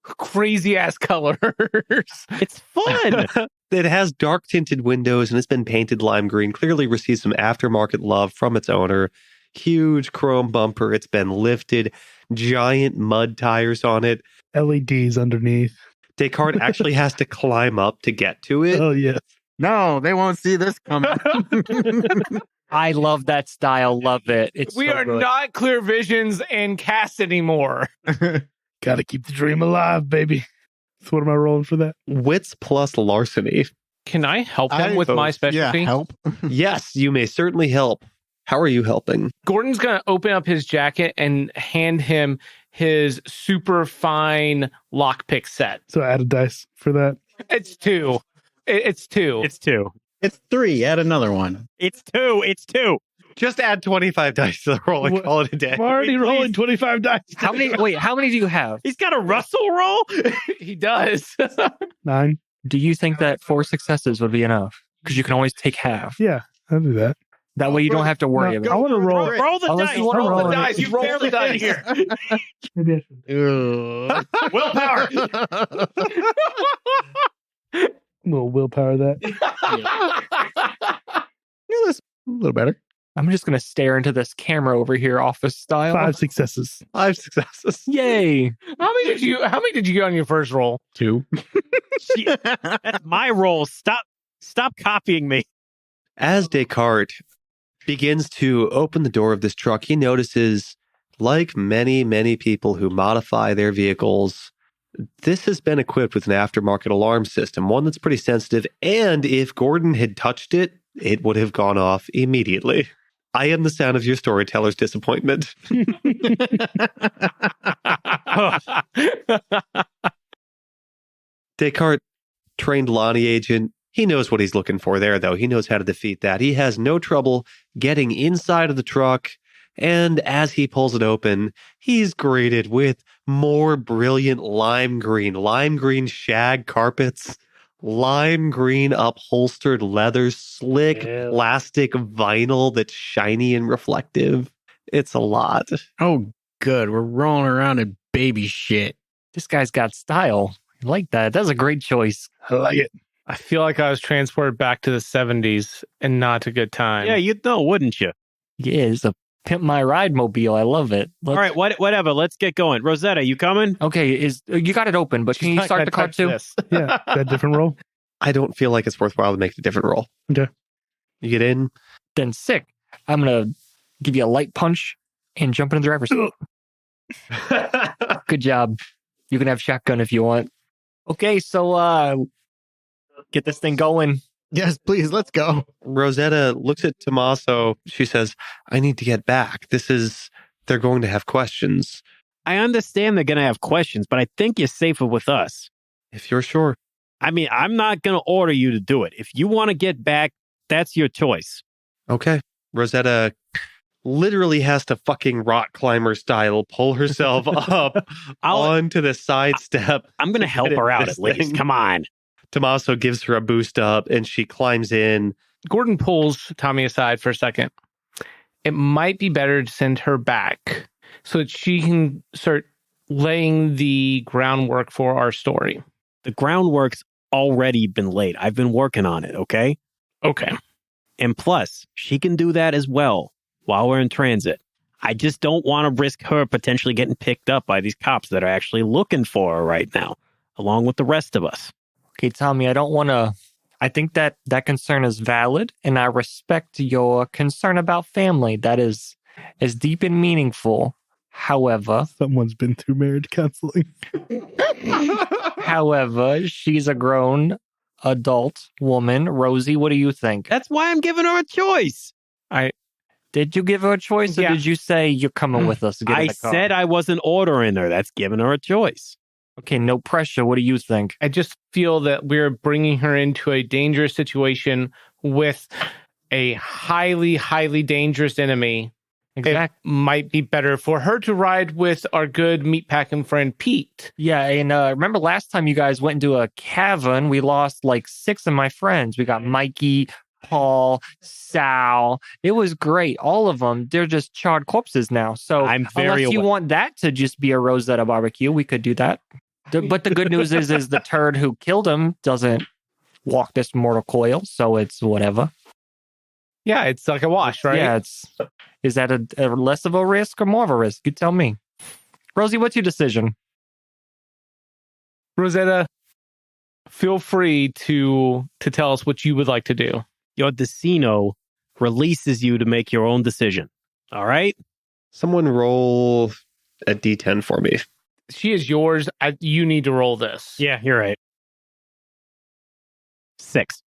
crazy ass colors? It's fun. It has dark tinted windows and it's been painted lime green. Clearly received some aftermarket love from its owner. Huge chrome bumper. It's been lifted. Giant mud tires on it. LEDs underneath. Descartes actually has to climb up to get to it. Oh, yes. No, they won't see this coming. I love that style. Love it. We so are good. not Clear Visions and Cast anymore. Got to keep the dream alive, baby. So what am I rolling for that? Wits plus larceny. Can I help him with my specialty? Yeah, help. Yes, you may certainly help. How are you helping? Gordon's going to open up his jacket and hand him his super fine lockpick set. So add a dice for that. It's two. It's two. It's 2. It's 3. Add another one. It's 2. It's 2. Just add 25 dice to the roll and call it a day. I'm already rolling 25 dice. How many do you have? He's got a Russell roll. He does. 9. Do you think that 4 successes would be enough? Because you can always take half. Yeah, I'll do that. That way you don't have to worry about it. I want to roll. Roll the Unless dice. you wanna Roll the roll it. dice. You roll the dice here. Maybe I should. Willpower. We'll willpower that. Yeah, that's a little better. I'm just going to stare into this camera over here, office style. 5 successes. 5 successes. Yay. How many did you get on your first roll? 2. That's my roll. Stop copying me. As Descartes begins to open the door of this truck, he notices, like many, many people who modify their vehicles, this has been equipped with an aftermarket alarm system, one that's pretty sensitive, and if Gordon had touched it, it would have gone off immediately. I am the sound of your storyteller's disappointment. Descartes, trained Lonnie agent, he knows what he's looking for there, though. He knows how to defeat that. He has no trouble getting inside of the truck, and as he pulls it open, he's greeted with more brilliant lime green shag carpets, lime green upholstered leather, slick plastic vinyl that's shiny and reflective. It's a lot. Oh, good. We're rolling around in baby shit. This guy's got style. I like that. That's a great choice. I like it. I feel like I was transported back to the 70s and not a good time. Yeah, you'd know, wouldn't you? Yeah, it's a Pimp My Ride mobile. I love it. All right, whatever. Let's get going. Rosetta, you coming? Okay, you got it open, but can you start the car too? This. Yeah, that different roll. I don't feel like it's worthwhile to make a different roll. Okay. You get in. Then sick. I'm going to give you a light punch and jump in the driver's seat. Good job. You can have shotgun if you want. Okay, so get this thing going. Yes, please. Let's go. Rosetta looks at Tomaso. She says, I need to get back. They're going to have questions. I understand they're going to have questions, but I think you're safer with us. If you're sure. I mean, I'm not going to order you to do it. If you want to get back, that's your choice. Okay. Rosetta literally has to fucking rock climber style pull herself up onto the side step. I'm going to help her out at least. Come on. Tomaso gives her a boost up and she climbs in. Gordon pulls Tommy aside for a second. It might be better to send her back so that she can start laying the groundwork for our story. The groundwork's already been laid. I've been working on it, okay? Okay. And plus, she can do that as well while we're in transit. I just don't want to risk her potentially getting picked up by these cops that are actually looking for her right now, along with the rest of us. Okay, Tommy, I think that concern is valid, and I respect your concern about family. That is deep and meaningful. However, Someone's been through marriage counseling. However, she's a grown adult woman. Rosie, what do you think? That's why I'm giving her a choice. Did you give her a choice, or did you say you're coming with us? I said I wasn't ordering her. That's giving her a choice. Okay, no pressure. What do you think? I just feel that we're bringing her into a dangerous situation with a highly, highly dangerous enemy. It might be better for her to ride with our good meatpacking friend Pete. Yeah, and remember last time you guys went into a cavern, we lost like 6 of my friends. We got Mikey, Paul, Sal. It was great. All of them, they're just charred corpses now. So unless you want that to just be a Rosetta barbecue, we could do that. But the good news is the turd who killed him doesn't walk this mortal coil, so it's whatever. Yeah, it's like a wash, right? Yeah, is that a less of a risk or more of a risk? You tell me. Rosie, what's your decision? Rosetta, feel free to tell us what you would like to do. Your Decino releases you to make your own decision. All right? Someone roll a D10 for me. She is yours. You need to roll this. Yeah, you're right. 6.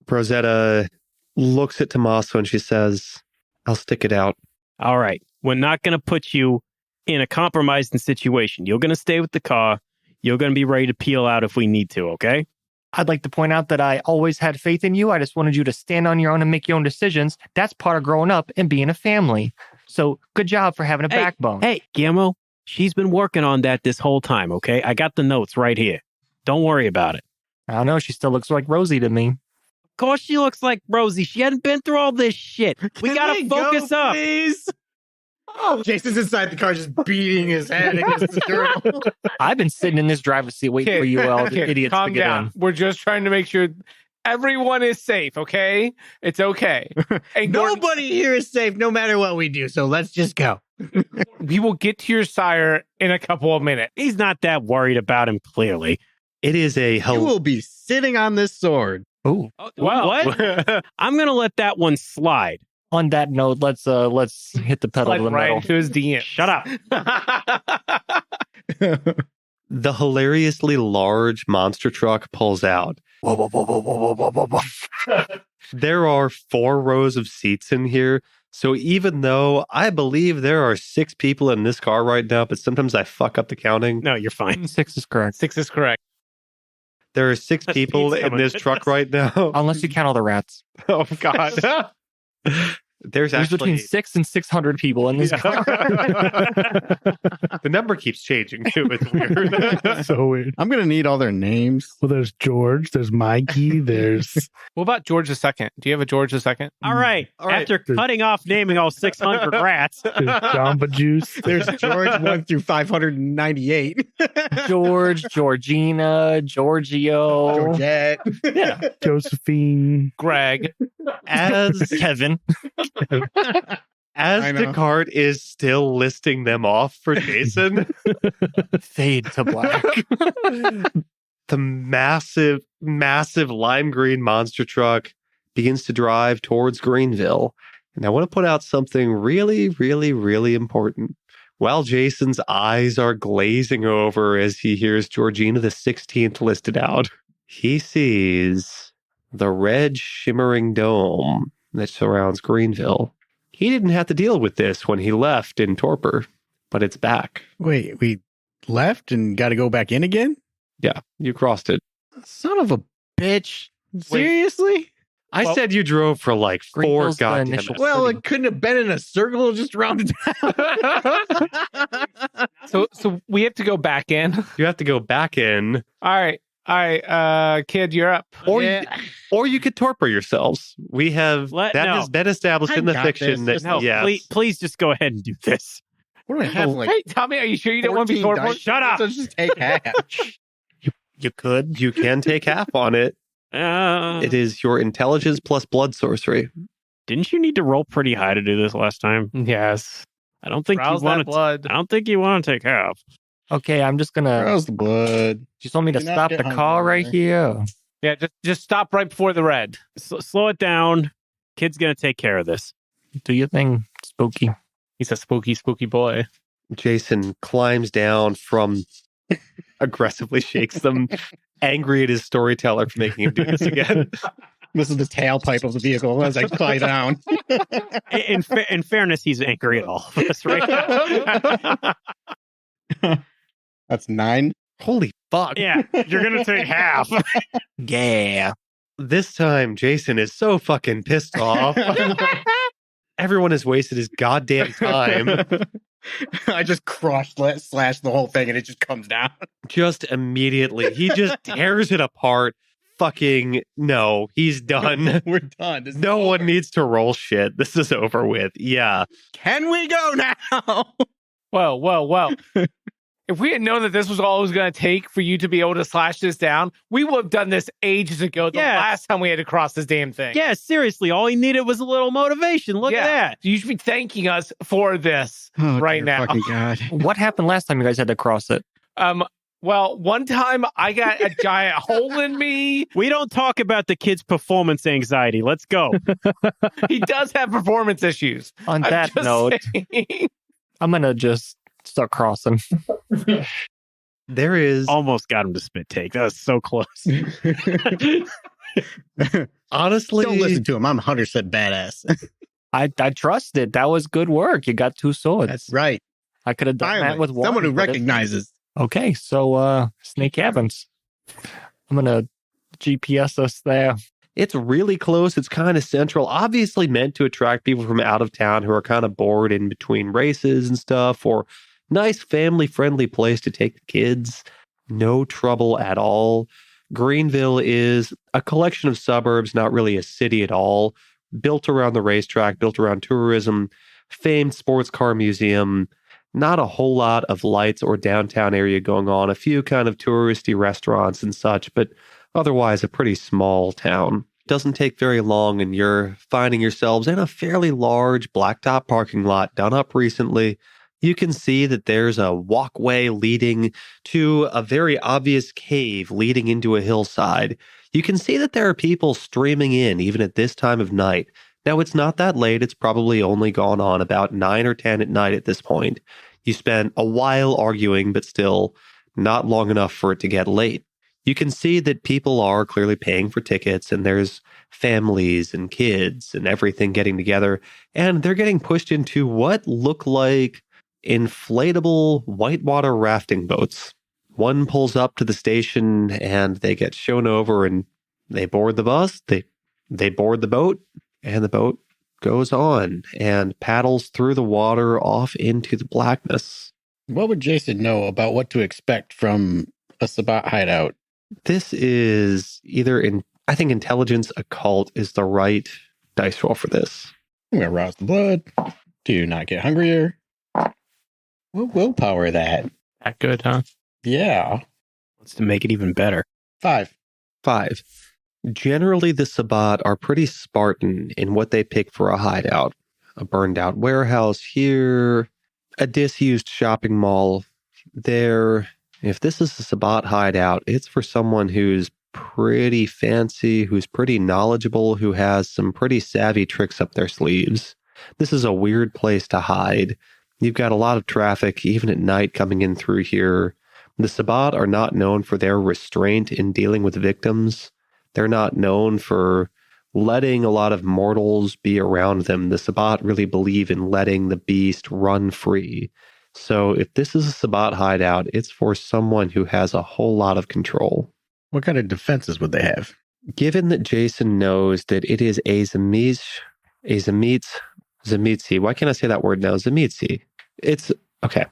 Rosetta looks at Tomaso and she says, I'll stick it out. All right. We're not going to put you in a compromising situation. You're going to stay with the car. You're going to be ready to peel out if we need to, okay? I'd like to point out that I always had faith in you. I just wanted you to stand on your own and make your own decisions. That's part of growing up and being a family. So good job for having a backbone. Hey, Guillermo, she's been working on that this whole time, okay? I got the notes right here. Don't worry about it. I don't know. She still looks like Rosie to me. Of course she looks like Rosie. She hadn't been through all this shit. We got to focus up. Please? Oh, Jason's inside the car just beating his head against the journal. I've been sitting in this driver's seat waiting for you all idiots calm to get down. in. We're just trying to make sure everyone is safe, okay? It's okay. And Nobody here is safe no matter what we do, so let's just go. We will get to your sire in a couple of minutes. He's not that worried about him, clearly. It is You will be sitting on this sword. Ooh. Well, what? I'm going to let that one slide. On that note, let's hit the pedal to the right metal. into his DM. Shut up. The hilariously large monster truck pulls out. There are 4 rows of seats in here. So even though I believe there are 6 people in this car right now, but sometimes I fuck up the counting. No, you're fine. 6 is correct. 6 is correct. There are 6 people in this truck right now. Unless you count all the rats. Oh, God. There's actually between 6 and 600 people in this car. The number keeps changing too. It's weird. So weird. I'm going to need all their names. Well, there's George, there's Mikey, there's What about George II? Do you have a George II? All right. After cutting off naming all 600 rats. there's Jamba Juice. There's George 1 through 598. George, Georgina, Giorgio, Georgette. yeah, Josephine. Greg. As Kevin. As I know. Descartes is still listing them off for Jason, Fade to black. the massive lime green monster truck begins to drive towards Greenville. And I want to put out something really, really, really important. While Jason's eyes are glazing over as he hears Georgina the 16th listed out, he sees the red shimmering dome that surrounds Greenville. He didn't have to deal with this when he left in torpor, but it's back. Wait, we left and got to go back in again? Yeah, you crossed it. Son of a bitch. Seriously? I said you drove for like 4 Greenville's the goddamn initial- minutes. Well, it couldn't have been in a circle just rounded down. So we have to go back in. You have to go back in, All right. Kid, you're up. or you could torpor yourselves. We have No. has been established I in the got fiction this. that No, yes. please just go ahead and do this. What do I have? Like Hey, Tommy, are you sure you don't want to be 14 torpor? dice? Shut up. Let's just take half. You could. You can take half on it. It is your intelligence plus blood sorcery. Didn't you need to roll pretty high to do this last time? Yes. I don't think Rouse you want that blood. I don't think you want to take half. Okay, I'm just gonna. Rouse the blood. You told me to Do not stop get the hungry car right there. here. Yeah, just stop right before the red. Slow it down. Kid's gonna take care of this. Do your thing, Spooky. He's a spooky, spooky boy. Jason climbs down from aggressively shakes them, angry at his storyteller for making him do this again. This is the tailpipe of the vehicle as I fly down. In fairness, he's angry at all of us right now. That's 9. Holy fuck. Yeah, you're gonna take half. Yeah. This time, Jason is so fucking pissed off. Everyone has wasted his goddamn time. I just slash the whole thing and it just comes down. Just immediately. He just tears it apart. Fucking no, he's done. We're done. This is No one over. needs to roll shit. This is over with. Yeah. Can we go now? Whoa. If we had known that this was all it was going to take for you to be able to slash this down, we would have done this ages ago. The last time we had to cross this damn thing. Yeah, seriously, all he needed was a little motivation. Look at that. You should be thanking us for this right now. Fucking God. What happened last time you guys had to cross it? Well, one time I got a giant hole in me. We don't talk about the kid's performance anxiety. Let's go. He does have performance issues. On I'm that just note, saying. I'm gonna just start crossing. There is Almost got him to spit take. That was so close. honestly. Don't listen to him. I'm 100% badass. I trust it. That was good work. You got 2 swords. That's right. I could have done Finally, that with one. someone who but it- recognizes. Okay, so Snake Evans. I'm gonna GPS us there. It's really close. It's kind of central. Obviously meant to attract people from out of town who are kind of bored in between races and stuff, or nice family-friendly place to take the kids. No trouble at all. Greenville is a collection of suburbs, not really a city at all, built around the racetrack, built around tourism, famed sports car museum, not a whole lot of lights or downtown area going on, a few kind of touristy restaurants and such, but otherwise a pretty small town. Doesn't take very long and you're finding yourselves in a fairly large blacktop parking lot done up recently. You can see that there's a walkway leading to a very obvious cave leading into a hillside. You can see that there are people streaming in even at this time of night. Now, it's not that late. It's probably only gone on about 9 or 10 at night at this point. You spent a while arguing, but still not long enough for it to get late. You can see that people are clearly paying for tickets, and there's families and kids and everything getting together, and they're getting pushed into what look like inflatable whitewater rafting boats. One pulls up to the station, and they get shown over, and they board the bus, they board the boat, and the boat goes on and paddles through the water off into the blackness. What would Jason know about what to expect from a Sabbat hideout? This is I think intelligence occult is the right dice roll for this. I'm going to rouse the blood. Do not get hungrier. We'll willpower that. That good, huh? Yeah. Let's to make it even better. 5. 5. Generally, the Sabbat are pretty Spartan in what they pick for a hideout. A burned out warehouse here, a disused shopping mall there. If this is a Sabbat hideout, it's for someone who's pretty fancy, who's pretty knowledgeable, who has some pretty savvy tricks up their sleeves. This is a weird place to hide. You've got a lot of traffic, even at night, coming in through here. The Sabbat are not known for their restraint in dealing with victims. They're not known for letting a lot of mortals be around them. The Sabbat really believe in letting the beast run free. So if this is a Sabbat hideout, it's for someone who has a whole lot of control. What kind of defenses would they have? Given that Jason knows that it is a Zamitzi. Why can't I say that word now? Zamitzi. It's okay.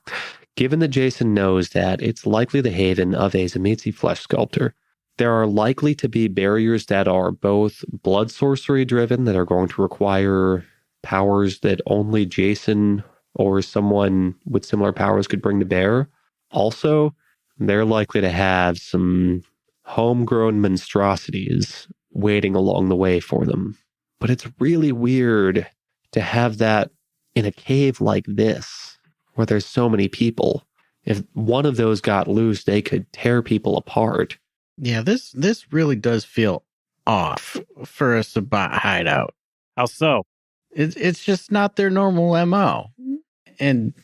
Given that Jason knows that it's likely the haven of a Zamitzi flesh sculptor, there are likely to be barriers that are both blood sorcery driven, that are going to require powers that only Jason or someone with similar powers could bring to bear. Also, they're likely to have some homegrown monstrosities waiting along the way for them. But it's really weird to have that in a cave like this, where there's so many people, if one of those got loose, they could tear people apart. Yeah, this really does feel off for a Sabbat hideout. How so? It's just not their normal MO. And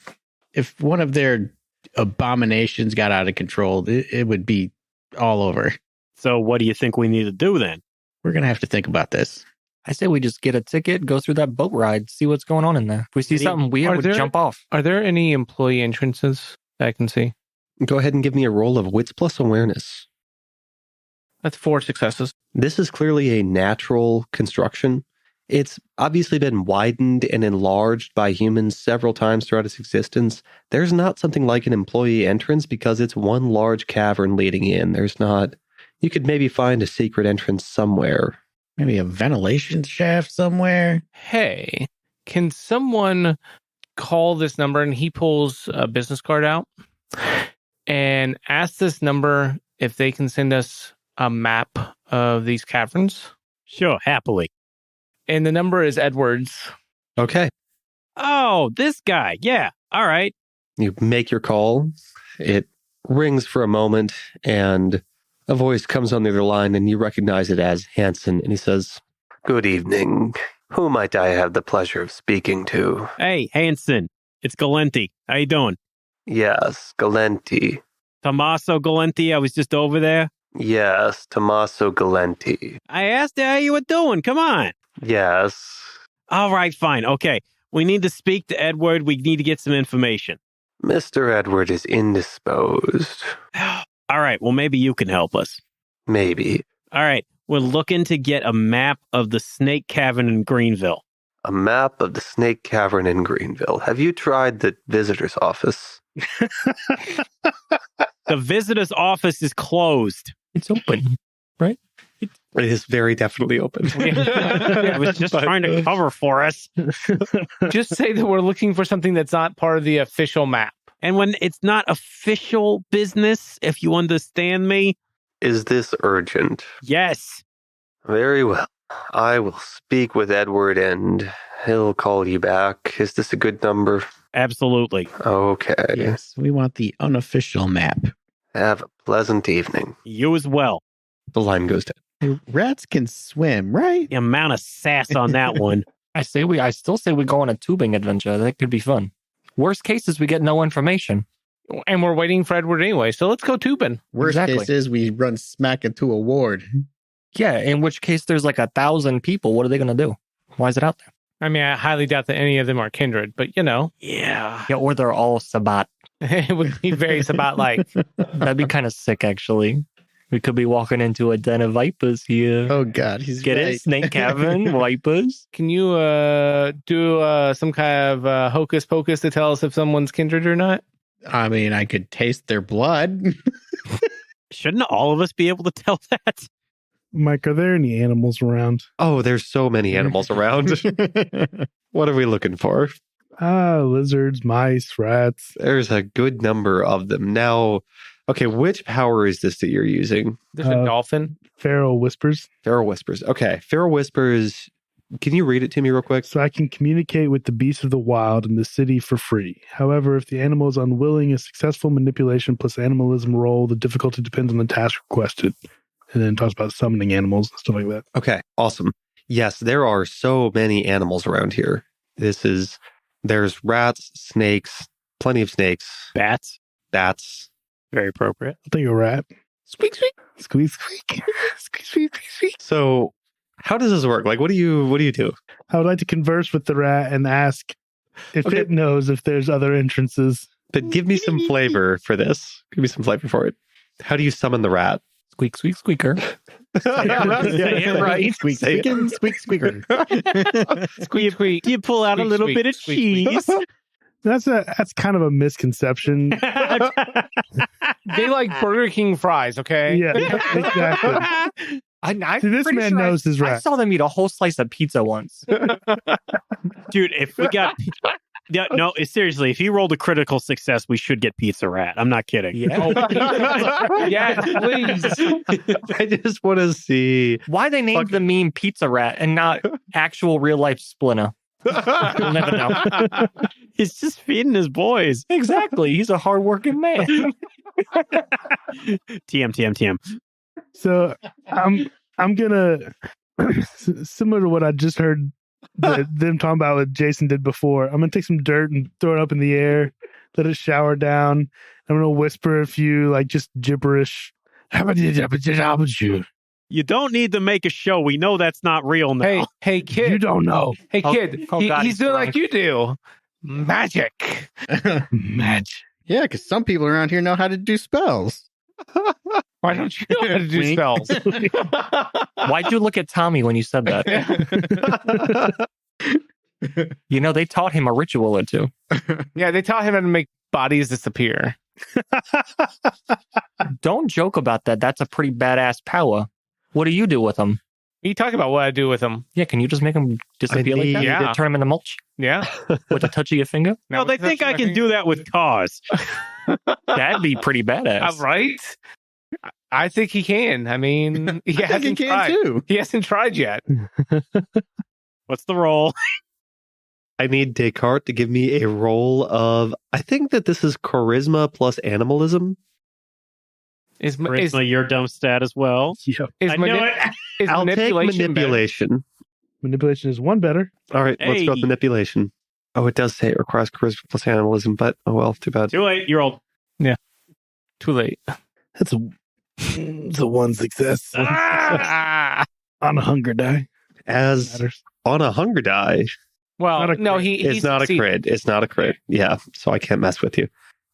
if one of their abominations got out of control, it would be all over. So what do you think we need to do then? We're going to have to think about this. I say we just get a ticket, go through that boat ride, see what's going on in there. If we see something weird, we'll jump off. Are there any employee entrances that I can see? Go ahead and give me a roll of wits plus awareness. That's 4 successes. This is clearly a natural construction. It's obviously been widened and enlarged by humans several times throughout its existence. There's not something like an employee entrance because it's one large cavern leading in. There's not... You could maybe find a secret entrance somewhere. Maybe a ventilation shaft somewhere. Hey, can someone call this number? And he pulls a business card out and asks this number if they can send us a map of these caverns. Sure, happily. And the number is Edwards. Okay. Oh, this guy. Yeah. All right. You make your call. It rings for a moment, and a voice comes on the other line, and you recognize it as Hanson, and he says, "Good evening. Who might I have the pleasure of speaking to?" Hey, Hanson. It's Galenti. How you doing? "Yes, Galenti." Tomaso Galenti. I was just over there. "Yes, Tomaso Galenti." I asked how you were doing. Come on. "Yes." All right, fine. Okay. We need to speak to Edward. We need to get some information. "Mr. Edward is indisposed." All right. Well, maybe you can help us. "Maybe." All right. We're looking to get a map of the Snake Cavern in Greenville. "A map of the Snake Cavern in Greenville. Have you tried the visitor's office?" The visitor's office is closed. It's open, right? It is very definitely open. I was just trying to cover for us. Just say that we're looking for something that's not part of the official map. And when it's not official business, if you understand me. "Is this urgent?" Yes. "Very well. I will speak with Edward and he'll call you back. Is this a good number?" Absolutely. "Okay. Yes, we want the unofficial map. Have a pleasant evening." You as well. The line goes dead. Hey, rats can swim, right? The amount of sass on that one. I still say we go on a tubing adventure. That could be fun. Worst case is we get no information. And we're waiting for Edward anyway, so let's go tubing. Worst Exactly. case is we run smack into a ward. Yeah, in which case there's like 1,000 people. What are they going to do? Why is it out there? I mean, I highly doubt that any of them are Kindred, but you know. Yeah. Yeah, or they're all Sabbat. It would be very Sabbat-like. That'd be kind of sick, actually. We could be walking into a den of vipers here. Oh, God. He's Get right. it? Snake Cavern, vipers. Can you do some kind of hocus pocus to tell us if someone's Kindred or not? I mean, I could taste their blood. Shouldn't all of us be able to tell that? Mike, are there any animals around? Oh, there's so many animals around. What are we looking for? Lizards, mice, rats. There's a good number of them. Now, okay, which power is this that you're using? There's a dolphin. Feral whispers. Feral Whispers. Okay, Feral Whispers. Can you read it to me real quick? So I can communicate with the beasts of the wild in the city for free. However, if the animal is unwilling, a successful manipulation plus animalism roll, the difficulty depends on the task requested. And then it talks about summoning animals and stuff like that. Okay, awesome. Yes, there are so many animals around here. There's rats, snakes, plenty of snakes, Bats. bats. Very appropriate. I'll take a rat. Squeak, squeak. Squeak, squeak. Squeak, squeak, squeak, squeak. So how does this work? Like, what do you do? I would like to converse with the rat and ask if Okay. it knows if there's other entrances. But give me some flavor for this. Give me some flavor for it. How do you summon the rat? Squeak, squeak, squeaker. Say it right. Squeak, Say it. squeaking, squeak, squeaker. Squeak, squeak. You pull out a Squeak, little squeak, bit of squeak, cheese. That's kind of a misconception. They like Burger King fries, okay? Yeah, exactly. I'm See, this pretty man sure knows his I rat. saw them eat a whole slice of pizza once. Dude, if we got... Yeah, no, seriously, if he rolled a critical success, we should get Pizza Rat. I'm not kidding. Yeah. Yes, please. I just want to see. Why they named the meme Pizza Rat and not actual real life Splinter? You'll never know. He's just feeding his boys. Exactly. He's a hardworking man. TM. So I'm gonna similar to what I just heard them talking about what Jason did before. I'm gonna take some dirt and throw it up in the air, let it shower down. I'm gonna whisper a few like just gibberish. You don't need to make a show. We know that's not real now. Hey, kid. You don't know. Hey, kid. He's doing like you do. Magic. Magic. Yeah, because some people around here know how to do spells. Why don't you know how to do Wink. spells? Why'd you look at Tommy when you said that? You know, they taught him a ritual or two. Yeah, they taught him how to make bodies disappear. Don't joke about that. That's a pretty badass power. What do you do with them? You talk about what I do with them. Yeah, can you just make them disappear like that? Yeah. Turn them into mulch Yeah. with a touch of your finger? No, they think I can do that with cars. That'd be pretty badass. Right? I think he can. I mean, he I think hasn't he tried. can too. He hasn't tried yet. What's the roll? I need Descartes to give me a roll of, I think that this is charisma plus animalism. Is Charisma, your dumb stat as well. Yep. I know it. Is I'll take manipulation better? manipulation. Manipulation is one better. All right, let's go with Hey. manipulation. Oh, it does say it requires charisma plus animalism, but oh well, too bad. Too late. You're old. Too late. It's a one success Ah! on a hunger die. As Matters. on a hunger die, Well, Not a no, crit. he it's not a succeeded. crit. It's not a crit. Yeah, so I can't mess with you.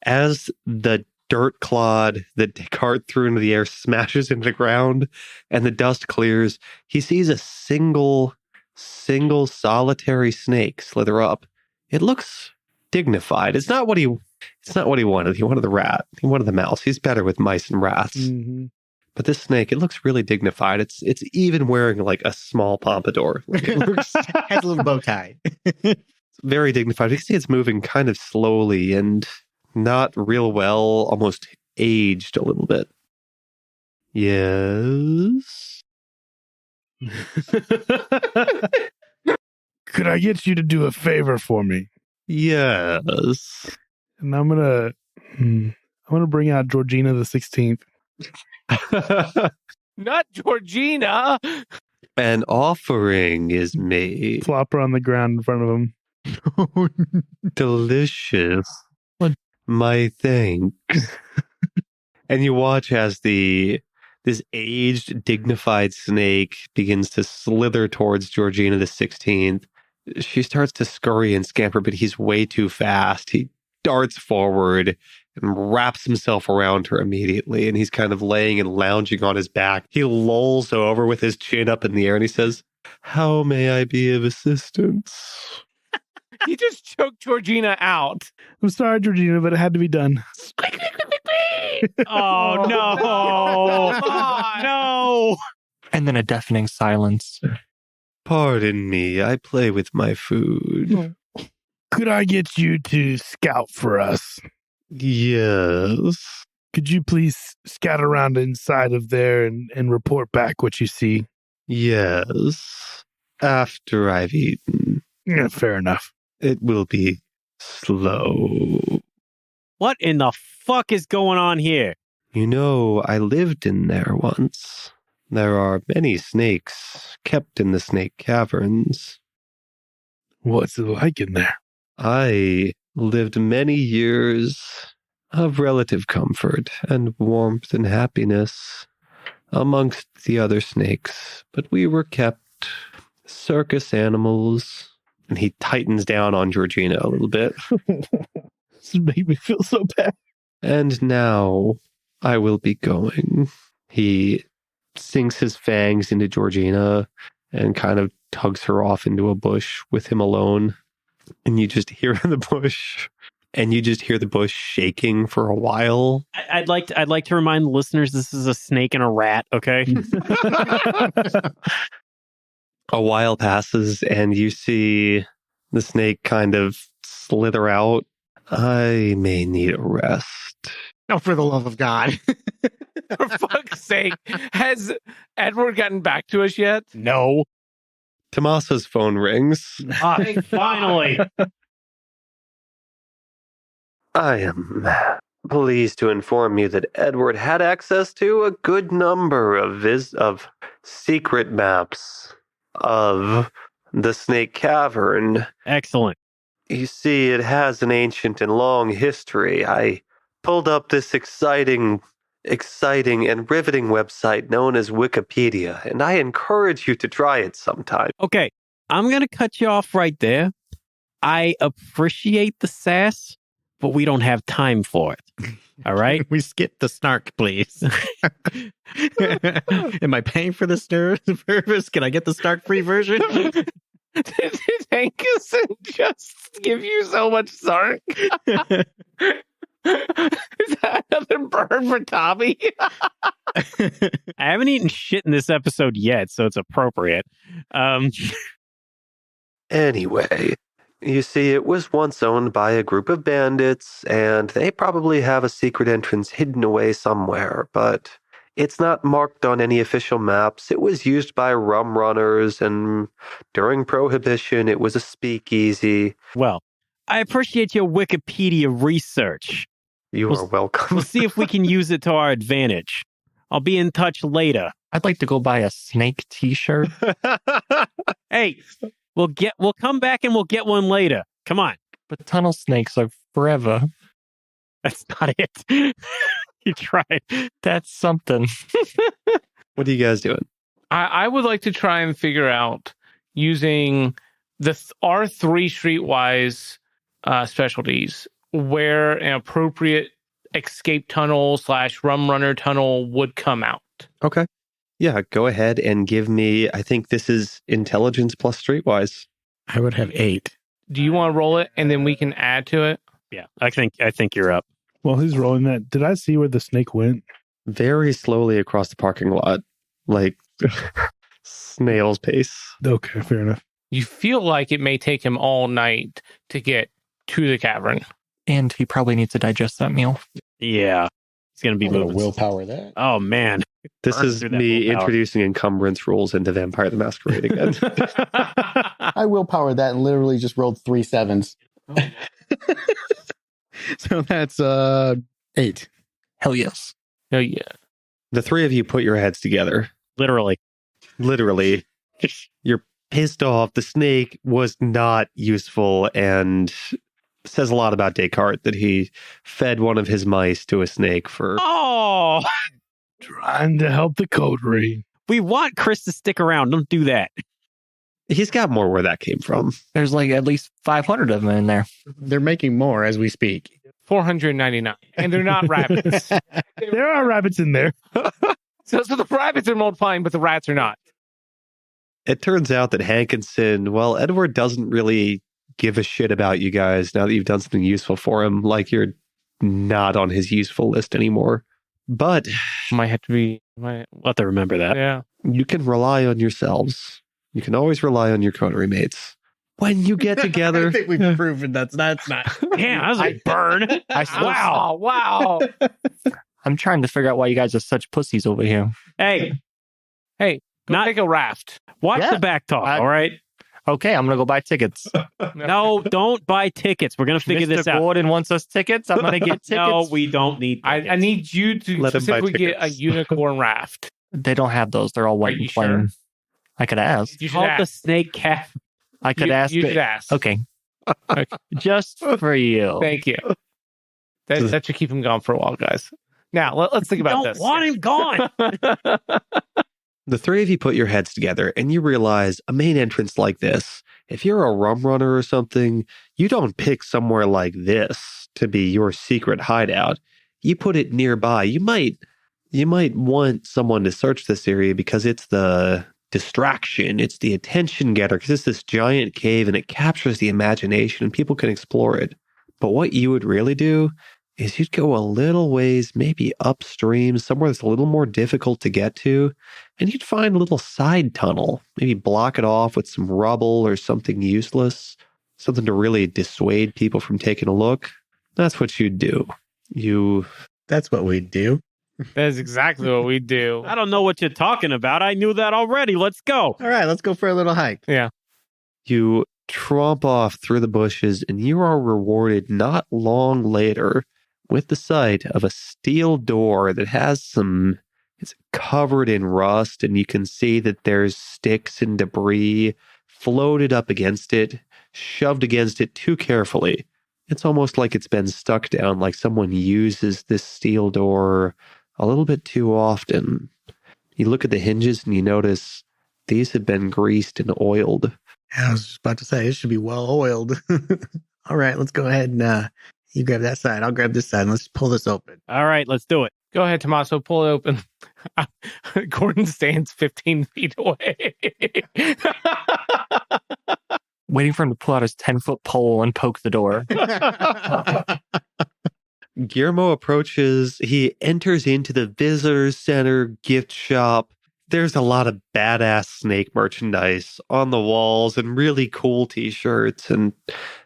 As the dirt clod that Descartes threw into the air smashes into the ground and the dust clears, he sees a single solitary snake slither up. It looks dignified. It's not what he wanted. He wanted the rat. He wanted the mouse. He's better with mice and rats. Mm-hmm. But this snake, it looks really dignified. It's even wearing like a small pompadour. Like, it looks Has a little bow tie. very dignified. You can see it's moving kind of slowly and not real well, almost aged a little bit. Yes. Could I get you to do a favor for me? Yes. And I'm gonna bring out Georgina the 16th. Not Georgina. An offering is made. Flop her on the ground in front of him. Delicious. What? My thanks. And you watch as this aged, dignified snake begins to slither towards Georgina the 16th. She starts to scurry and scamper, but he's way too fast. He darts forward and wraps himself around her immediately, and he's kind of laying and lounging on his back. He lolls over with his chin up in the air, and he says, "How may I be of assistance?" He just choked Georgina out. I'm sorry, Georgina, but it had to be done. Oh, no. No. And then a deafening silence. Pardon me, I play with my food. Could I get you to scout for us? Yes. Could you please scout around inside of there and report back what you see? Yes. After I've eaten. Yeah, fair enough. It will be slow. What in the fuck is going on here? You know, I lived in there once. There are many snakes kept in the snake caverns. What's it like in there? I lived many years of relative comfort and warmth and happiness amongst the other snakes, but we were kept circus animals. And he tightens down on Georgina a little bit. This made me feel so bad. And now I will be going. He sinks his fangs into Georgina and kind of tugs her off into a bush with him alone. And you just hear the bush. And you just hear the bush shaking for a while. I'd like to remind the listeners this is a snake and a rat, okay? A while passes and you see the snake kind of slither out. I may need a rest. Oh, for the love of God. For fuck's sake. Has Edward gotten back to us yet? No. Tomaso's phone rings. Finally. I am pleased to inform you that Edward had access to a good number of secret maps of the Snake Cavern. Excellent. You see, it has an ancient and long history. I pulled up this exciting and riveting website known as Wikipedia, and I encourage you to try it sometime. Okay, I'm going to cut you off right there. I appreciate the sass, but we don't have time for it. All right? We skip the snark, please. Am I paying for the service? Can I get the snark-free version? Did Hankerson just give you so much sark? Is that another burn for Tommy? I haven't eaten shit in this episode yet, so it's appropriate. Anyway, you see, it was once owned by a group of bandits, and they probably have a secret entrance hidden away somewhere, but it's not marked on any official maps. It was used by rum runners, and during Prohibition, it was a speakeasy. Well, I appreciate your Wikipedia research. You are welcome. We'll see if we can use it to our advantage. I'll be in touch later. I'd like to go buy a snake t-shirt. Hey, we'll come back and we'll get one later. Come on. But tunnel snakes are forever. That's not it. You tried. That's something. What are you guys doing? I would like to try and figure out using our three streetwise specialties where an appropriate escape tunnel / rum runner tunnel would come out. Okay. Yeah, go ahead and give me, I think this is intelligence plus streetwise. I would have 8. Do you want to roll it and then we can add to it? Yeah, I think you're up. Well, who's rolling that? Did I see where the snake went? Very slowly across the parking lot, like snail's pace. Okay, fair enough. You feel like it may take him all night to get to the cavern. And he probably needs to digest that meal. Yeah. It's going to be I'm gonna moving. willpower that. Oh, man. This Burn is through that me willpower. introducing encumbrance rules into Vampire the Masquerade again. I willpowered that and literally just rolled 3 7s. So that's 8. Hell yes. Oh, yeah. The three of you put your heads together. Literally. Literally. You're pissed off. The snake was not useful and says a lot about Descartes that he fed one of his mice to a snake for... Oh, Trying to help the coterie. we want Chris to stick around. Don't do that. He's got more where that came from. There's like at least 500 of them in there. They're making more as we speak. 499. And they're not rabbits. There are rabbits in there. So the rabbits are multiplying, but the rats are not. It turns out that Hankinson, well, Edward doesn't really give a shit about you guys now that you've done something useful for him. Like you're not on his useful list anymore. But Might have to be. We'll have to remember that. Yeah. you can rely on yourselves. You can always rely on your coterie mates. When you get I together, think we've proven that's not. Damn, that was a burn. Wow. Wow. I'm trying to figure out why you guys are such pussies over here. Hey, Go Not- take a raft. watch Yeah. the back talk, I- all right? Okay, I'm going to go buy tickets. No, don't buy tickets. We're going to figure Mr. this out. Gordon wants us tickets. I'm going to get tickets. No, we don't need I tickets. need you to Let him buy specifically get a tickets. unicorn raft. They don't have those. They're all white Are you and plain. sure? I could ask. You should Called the ask. snake cat. I could ask. You it. should ask. Okay. Okay. Just for you. Thank you. That should keep him gone for a while, guys. Now, let's think about Don't this. want him gone. the three of you put your heads together and you realize a main entrance like this, if you're a rum runner or something, you don't pick somewhere like this to be your secret hideout. You put it nearby. You might want someone to search this area because it's the distraction, it's the attention getter, because it's this giant cave and it captures the imagination and people can explore it. But what you would really do is you'd go a little ways, maybe upstream, somewhere that's a little more difficult to get to, and you'd find a little side tunnel, maybe block it off with some rubble or something useless, something to really dissuade people from taking a look. That's what you'd do. That's what we do. That is exactly what we do. I don't know what you're talking about. I knew that already. Let's go. All right, let's go for a little hike. You tromp off through the bushes, and you are rewarded not long later with the sight of a steel door that has it's covered in rust, and you can see that there's sticks and debris floated up against it, shoved against it too carefully. It's almost like it's been stuck down, like someone uses this steel door a little bit too often. You look at the hinges and you notice these have been greased and oiled. Yeah, I was just about to say, it should be well oiled. All right, let's go ahead and you grab that side. I'll grab this side. And let's pull this open. All right, let's do it. Go ahead, Tomaso. Pull it open. Gordon stands 15 feet away. Waiting for him to pull out his 10-foot pole and poke the door. Guillermo approaches. He enters into the visitor center gift shop. There's a lot of badass snake merchandise on the walls and really cool t-shirts, and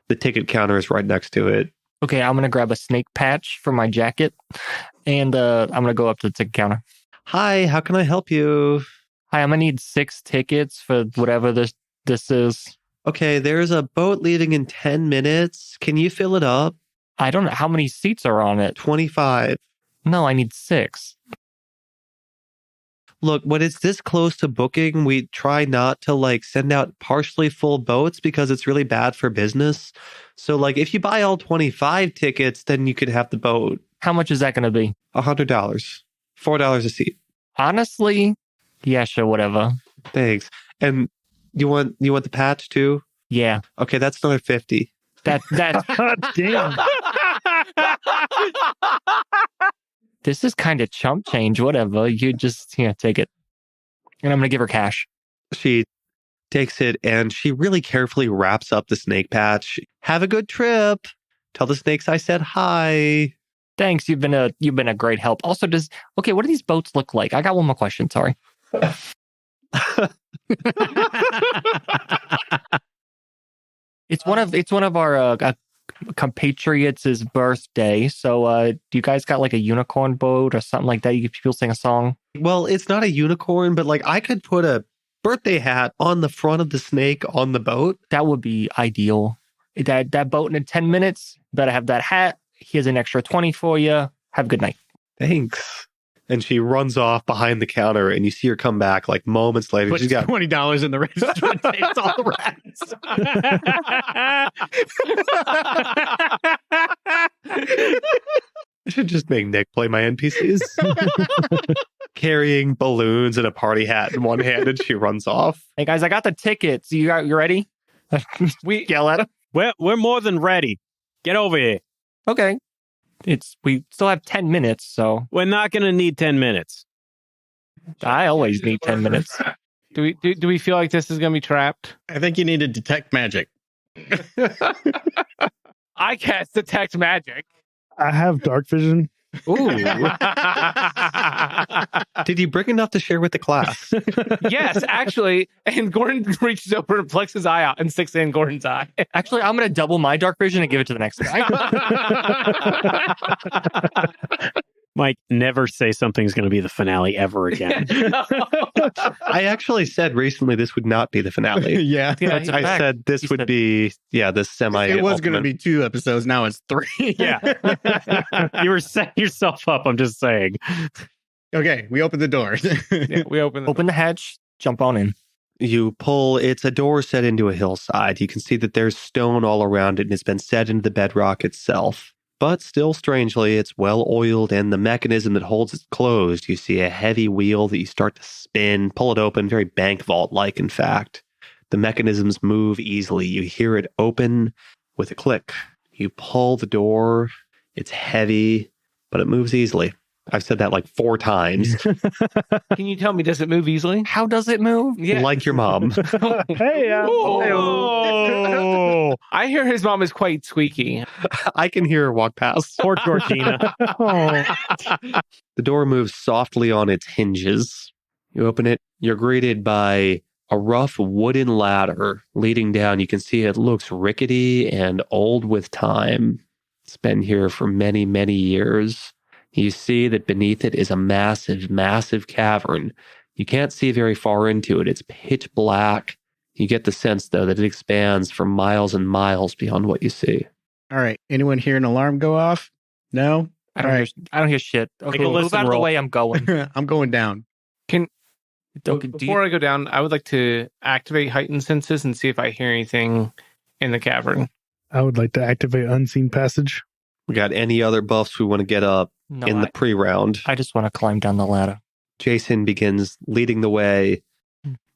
the ticket counter is right next to it. Okay, I'm going to grab a snake patch for my jacket, and I'm going to go up to the ticket counter. Hi, how can I help you? Hi, I'm going to need 6 tickets for whatever this is. Okay, there's a boat leaving in 10 minutes. Can you fill it up? I don't know how many seats are on it. 25. No, I need 6. Look, when it's this close to booking, we try not to send out partially full boats because it's really bad for business. So if you buy all 25 tickets, then you could have the boat. How much is that going to be? $100. $4 a seat. Honestly, yeah, sure, whatever. Thanks. And you want the patch too? Yeah. Okay, that's another 50. That Damn. This is kind of chump change, whatever. You just take it. And I'm going to give her cash. She takes it and she really carefully wraps up the snake patch. Have a good trip. Tell the snakes I said hi. Thanks. You've been a great help. Also, what do these boats look like? I got one more question. Sorry. It's one of our compatriots' birthday. So, do you guys got a unicorn boat or something like that? You people sing a song. Well, it's not a unicorn, but I could put a birthday hat on the front of the snake on the boat. That would be ideal. That boat in 10 minutes. Better have that hat. Here's an extra 20 for you. Have a good night. Thanks. And she runs off behind the counter, and you see her come back moments later. She's got $20 in the register and takes all the rats. I should just make Nick play my NPCs. Carrying balloons and a party hat in one hand, and she runs off. Hey guys, I got the tickets. You ready? We yell at him. We're more than ready. Get over here. Okay. We still have 10 minutes, so We're not going to need 10 minutes. I always need 10 minutes. Do we feel like this is going to be trapped? I think you need to detect magic. I cast detect magic. I have dark vision. Ooh. Did you bring enough to share with the class? Yes, actually. And Gordon reaches over and plucks his eye out and sticks it in Gordon's eye. Actually, I'm going to double my dark vision and give it to the next guy. Mike, never say something's going to be the finale ever again. I actually said recently this would not be the finale. Yeah. I said this would be, the semi. It was going to be 2 episodes. Now it's 3. Yeah. You were setting yourself up, I'm just saying. Okay, we open the door. Yeah, we open Open the hatch, jump on in. You pull, it's a door set into a hillside. You can see that there's stone all around it, and it's been set into the bedrock itself. But still, strangely, it's well oiled, and the mechanism that holds it closed, you see a heavy wheel that you start to spin, pull it open, very bank vault-like, in fact. The mechanisms move easily. You hear it open with a click. You pull the door. It's heavy, but it moves easily. I've said that 4 times. Can you tell me, does it move easily? How does it move? Yeah. Like your mom. Hey, Oh. I hear his mom is quite squeaky. I can hear her walk past. Poor Georgina. The door moves softly on its hinges. You open it. You're greeted by a rough wooden ladder leading down. You can see it looks rickety and old with time. It's been here for many, many years. You see that beneath it is a massive, massive cavern. You can't see very far into it. It's pitch black. You get the sense, though, that it expands for miles and miles beyond what you see. All right. Anyone hear an alarm go off? No? I don't hear shit. Okay, a move listen out of the roll. way. I'm going. I'm going down. Before I go down, I would like to activate heightened senses and see if I hear anything in the cavern. I would like to activate unseen passage. We got any other buffs we want to get up No, in the pre-round? I just want to climb down the ladder. Jason begins leading the way.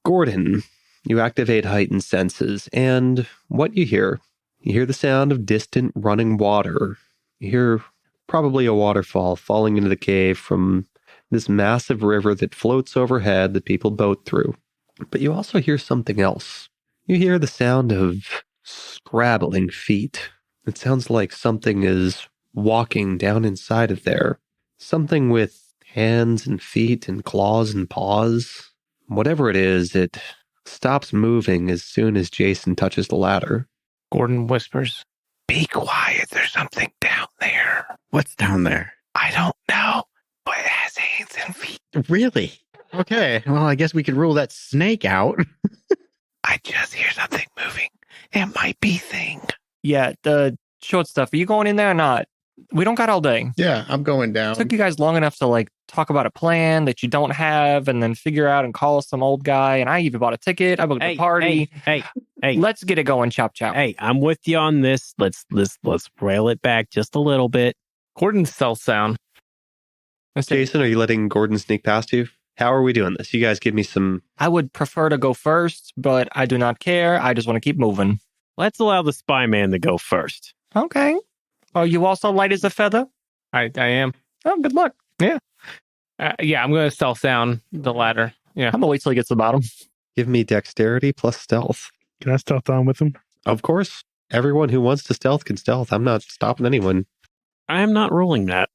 Gordon, you activate heightened senses, and what you hear the sound of distant running water. You hear probably a waterfall falling into the cave from this massive river that floats overhead that people boat through. But you also hear something else. You hear the sound of scrabbling feet. It sounds like something is walking down inside of there. Something with hands and feet and claws and paws. Whatever it is, it stops moving as soon as Jason touches the ladder. Gordon whispers, "Be quiet, there's something down there." What's down there? I don't know, but it has hands and feet. Really? Okay. Well, I guess we could rule that snake out. I just hear something moving. It might be thing. Yeah, the short stuff. Are you going in there or not? We don't got all day. Yeah, I'm going down. It took you guys long enough to like talk about a plan that you don't have and then figure out and call some old guy. And I even bought a ticket. I booked a party. Hey. Let's get it going, chop chop. Hey, I'm with you on this. Let's rail it back just a little bit. Gordon's stealth sound. Jason, are you letting Gordon sneak past you? How are we doing this? You guys give me some... I would prefer to go first, but I do not care. I just want to keep moving. Let's allow the spy man to go first. Okay. Are you also light as a feather? I am. Oh, good luck. Yeah, I'm going to stealth down the ladder. Yeah. I'm going to wait till he gets to the bottom. Give me dexterity plus stealth. Can I stealth on with him? Of course. Everyone who wants to stealth can stealth. I'm not stopping anyone. I am not ruling that.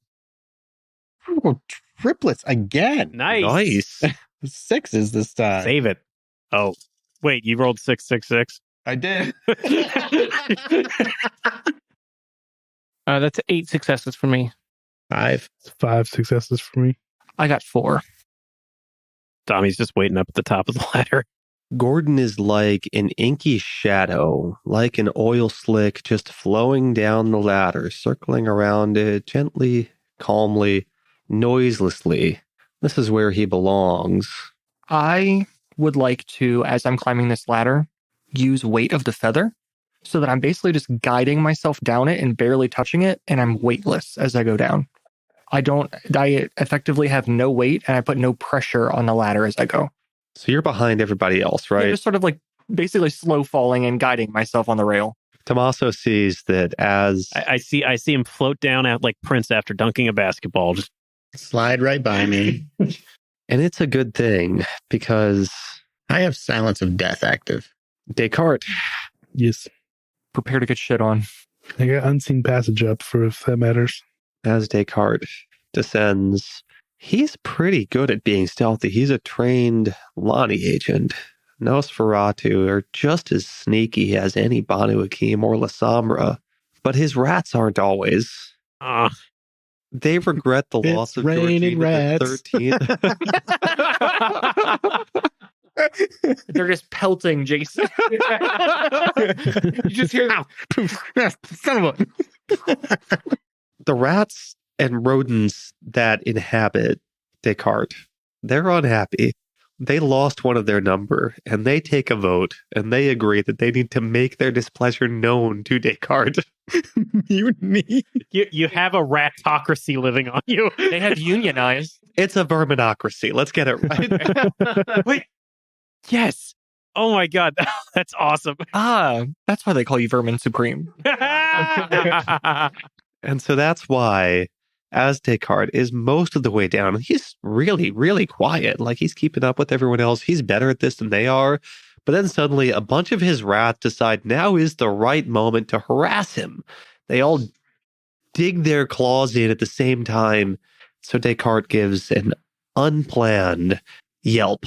Ooh, triplets again. Nice. Sixes this time. Save it. Oh, wait, you rolled 666? I did. That's 8 successes for me. 5. It's 5 successes for me. I got 4. Tommy's just waiting up at the top of the ladder. Gordon is like an inky shadow, like an oil slick just flowing down the ladder, circling around it gently, calmly, noiselessly. This is where he belongs. I would like to, as I'm climbing this ladder, use weight of the feather so that I'm basically just guiding myself down it and barely touching it, and I'm weightless as I go down. I effectively have no weight, and I put no pressure on the ladder as I go. So you're behind everybody else, right? Yeah, just sort of like basically slow falling and guiding myself on the rail. Tomaso sees that as... I see him float down at like Prince after dunking a basketball. Just Slide right by me. And it's a good thing, because... I have Silence of Death active. Descartes, Yes. Prepare to get shit on. I got unseen passage up for if that matters. as Descartes descends, he's pretty good at being stealthy. He's a trained Lonnie agent. Nosferatu are just as sneaky as any Banu Hakim or La Sombra, but his rats aren't always. They regret the loss of raining Georgina rats. the 13th. They're just pelting Jason. You just hear Son of a... The rats and rodents that inhabit Descartes, they're unhappy. They lost one of their number, and they take a vote, and they agree that they need to make their displeasure known to Descartes. You need... You have a ratocracy living on you. They have unionized. It's a verminocracy. Let's get it right. Wait. Yes. Oh my God. That's awesome. That's why they call you Vermin Supreme. And so that's why, as Descartes is most of the way down, he's really, really quiet. Like, he's keeping up with everyone else. He's better at this than they are. But then suddenly a bunch of his rats decide now is the right moment to harass him. They all dig their claws in at the same time. So Descartes gives an unplanned yelp,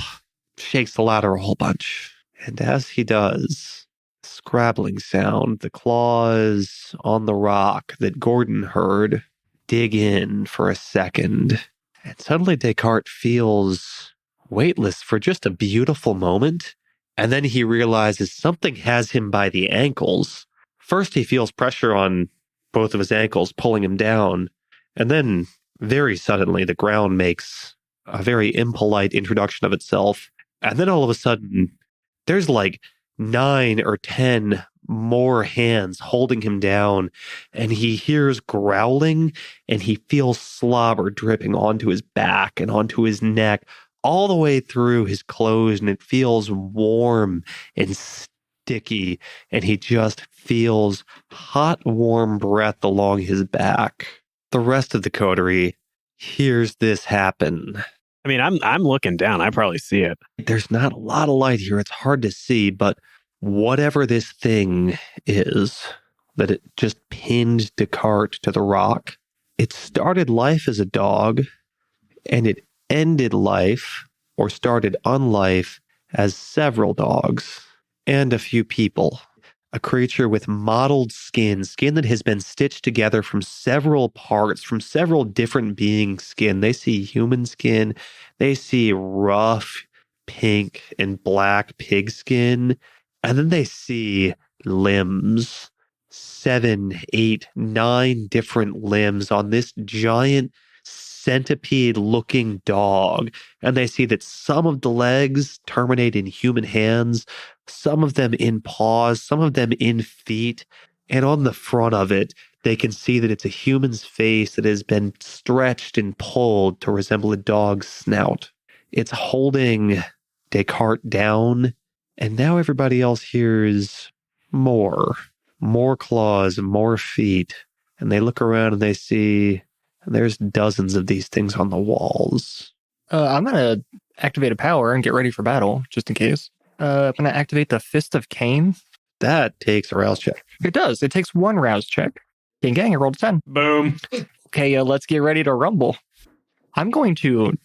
shakes the ladder a whole bunch. And as he does, scrabbling sound, the claws on the rock that Gordon heard dig in for a second. And suddenly Descartes feels weightless for just a beautiful moment. And then he realizes something has him by the ankles. First, he feels pressure on both of his ankles, pulling him down. And then, very suddenly, the ground makes a very impolite introduction of itself. And then all of a sudden, there's like 9 or 10 more hands holding him down. And he hears growling, and he feels slobber dripping onto his back and onto his neck, all the way through his clothes, and it feels warm and sticky, and he just feels hot, warm breath along his back. The rest of the coterie hears this happen. I mean, I'm looking down. I probably see it. There's not a lot of light here. It's hard to see, but whatever this thing is, that it just pinned Descartes to the rock, it started life as a dog, and it ended life, or started on life, as several dogs and a few people. A creature with mottled skin that has been stitched together from several parts, from several different beings' skin. They see human skin, they see rough pink and black pig skin, and then they see limbs. 7, 8, 9 different limbs on this giant centipede-looking dog, and they see that some of the legs terminate in human hands, some of them in paws, some of them in feet, and on the front of it, they can see that it's a human's face that has been stretched and pulled to resemble a dog's snout. It's holding Descartes down, and now everybody else hears more claws, more feet, and they look around and they see there's dozens of these things on the walls. I'm going to activate a power and get ready for battle, just in case. I'm going to activate the Fist of Cain. That takes a rouse check. It does. It takes 1 rouse check. Gang, I rolled a 10. Boom. Okay, let's get ready to rumble. I'm going to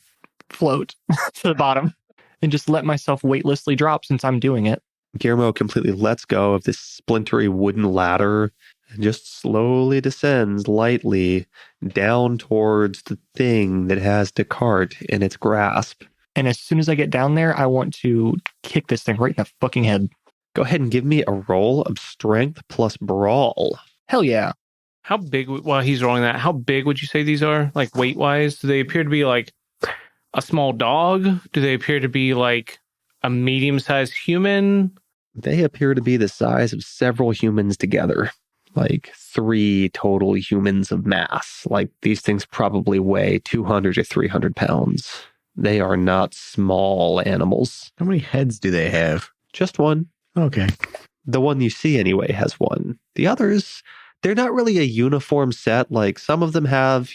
float to the bottom and just let myself weightlessly drop since I'm doing it. Guillermo completely lets go of this splintery wooden ladder and just slowly descends lightly down towards the thing that has Descartes in its grasp. And as soon as I get down there, I want to kick this thing right in the fucking head. Go ahead and give me a roll of strength plus brawl. Hell yeah. How big, while he's rolling that, how big would you say these are? Like weight-wise? Do they appear to be like a small dog? Do they appear to be like a medium-sized human? They appear to be the size of several humans together. Like 3 total humans of mass. Like these things probably weigh 200 to 300 pounds. They are not small animals. How many heads do they have? Just one. Okay. The one you see anyway has one. The others, they're not really a uniform set. Like some of them have,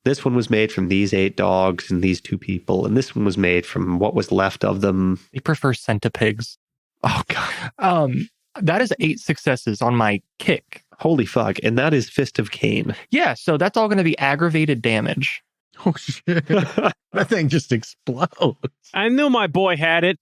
this one was made from these 8 dogs and these 2 people, and this one was made from what was left of them. They prefer centipigs. Oh, God. That is 8 successes on my kick. Holy fuck. And that is Fist of Cain. Yeah, so that's all going to be aggravated damage. Oh, shit. That thing just explodes. I knew my boy had it.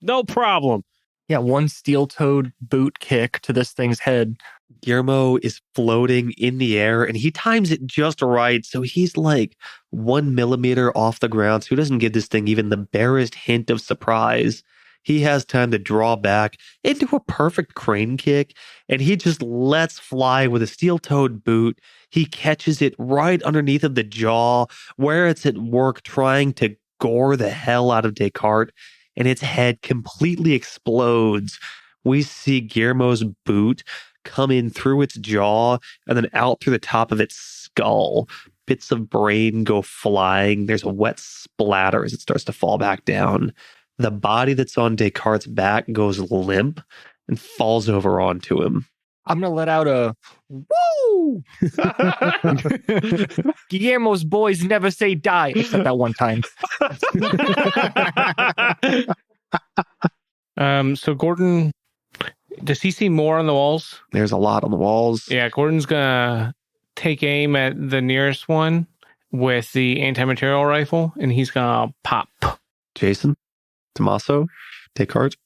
No problem. Yeah, 1 steel-toed boot kick to this thing's head. Guillermo is floating in the air and he times it just right. So he's like 1 millimeter off the ground. So he doesn't give this thing even the barest hint of surprise. He has time to draw back into a perfect crane kick, and he just lets fly with a steel-toed boot. He catches it right underneath of the jaw, where it's at work trying to gore the hell out of Descartes, and its head completely explodes. We see Guillermo's boot come in through its jaw and then out through the top of its skull. Bits of brain go flying. There's a wet splatter as it starts to fall back down. The body that's on Descartes' back goes limp and falls over onto him. I'm going to let out a woo! Guillermo's boys never say die, except that one time. So Gordon, does he see more on the walls? There's a lot on the walls. Yeah, Gordon's going to take aim at the nearest one with the anti-material rifle, and he's going to pop. Jason? Tomaso? Descartes?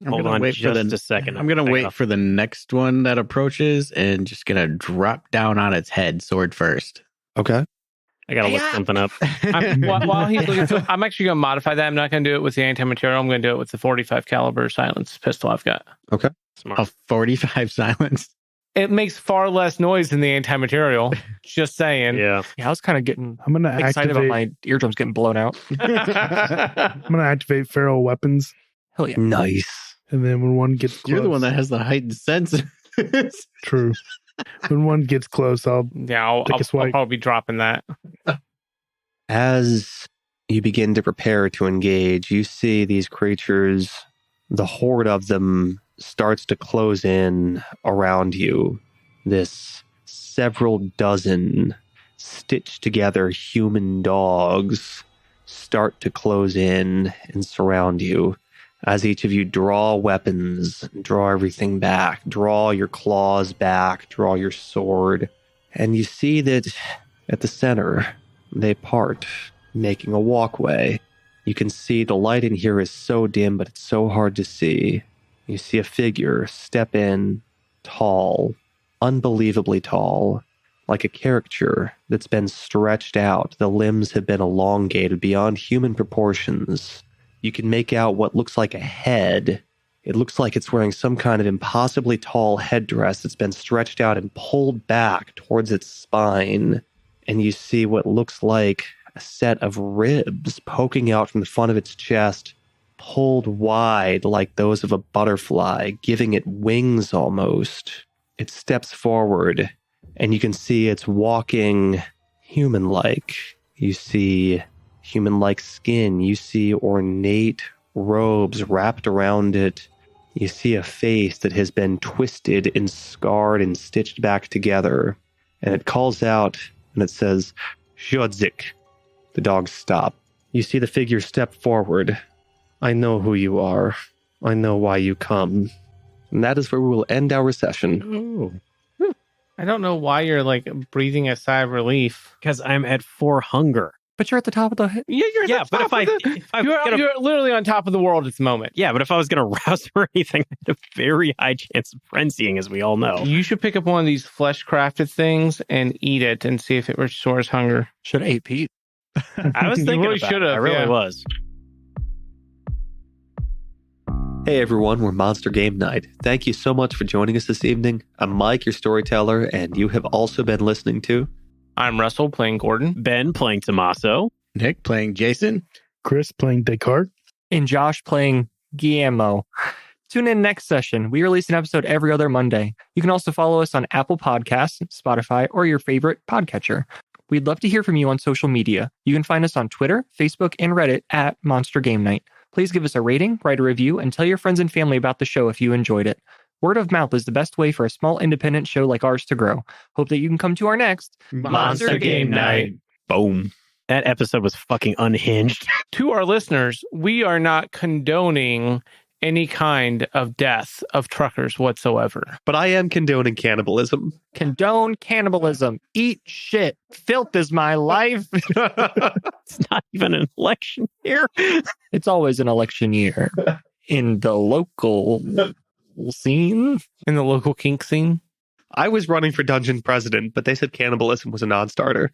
Hold on just a second. I'm going to wait for the next one that approaches and just going to drop down on its head, sword first. Okay. I got to look something up. While he's looking, so I'm actually going to modify that. I'm not going to do it with the anti-material. I'm going to do it with the 45 caliber silenced pistol I've got. Okay. Smart. A 45 silence. It makes far less noise than the anti-material. Just saying. Yeah. Yeah, I was kind of getting I'm gonna excited about activate. my eardrums getting blown out. I'm gonna activate feral weapons, Hell yeah. Nice. and then when one gets close, You're the one that has the heightened senses. true. When one gets close, I'll Yeah, I'll probably be dropping that. As you begin to prepare to engage, you see these creatures, the horde of them starts to close in around you. This several dozen stitched together human dogs start to close in and surround you. As each of you draw weapons, draw everything back, draw your claws back, draw your sword, and you see that at the center, they part, making a walkway. You can see the light in here is so dim, but it's so hard to see. You see a figure step in, tall, unbelievably tall, like a caricature that's been stretched out. The limbs have been elongated beyond human proportions. You can make out what looks like a head. It looks like it's wearing some kind of impossibly tall headdress that's been stretched out and pulled back towards its spine. And you see what looks like a set of ribs poking out from the front of its chest, pulled wide like those of a butterfly, giving it wings almost. It steps forward, and you can see it's walking human-like. You see human-like skin. You see ornate robes wrapped around it. You see a face that has been twisted and scarred and stitched back together. And it calls out, and it says, Shodzik. The dogs stop. You see the figure step forward. I know who you are. I know why you come. And that is where we will end our session. I don't know why you're like breathing a sigh of relief. Because I'm at 4 hunger. But you're at the top of the hit. Yeah, you're at Yeah, the but top if I- of the- if I'm you're, gonna- you're literally on top of the world at the moment. Yeah, but if I was going to rouse or anything, I had a very high chance of frenzying, as we all know. You should pick up one of these flesh crafted things and eat it and see if it restores hunger. Should have ate Pete. I was You thinking really about should it. I have, really yeah. was. Hey everyone, we're Monster Game Night. Thank you so much for joining us this evening. I'm Mike, your storyteller, and you have also been listening to... I'm Russell playing Gordon. Ben playing Tomaso. Nick playing Jason. Chris playing Descartes. And Josh playing Guillermo. Tune in next session. We release an episode every other Monday. You can also follow us on Apple Podcasts, Spotify, or your favorite podcatcher. We'd love to hear from you on social media. You can find us on Twitter, Facebook, and Reddit at Monster Game Night. Please give us a rating, write a review, and tell your friends and family about the show if you enjoyed it. Word of mouth is the best way for a small independent show like ours to grow. Hope that you can come to our next Monster Game Night. Boom. That episode was fucking unhinged. To our listeners, we are not condoning any kind of death of truckers whatsoever. But I am condoning cannibalism. Condone cannibalism. Eat shit. Filth is my life. It's not even an election year. It's always an election year. In the local scene. In the local kink scene. I was running for dungeon president, but they said cannibalism was a non-starter.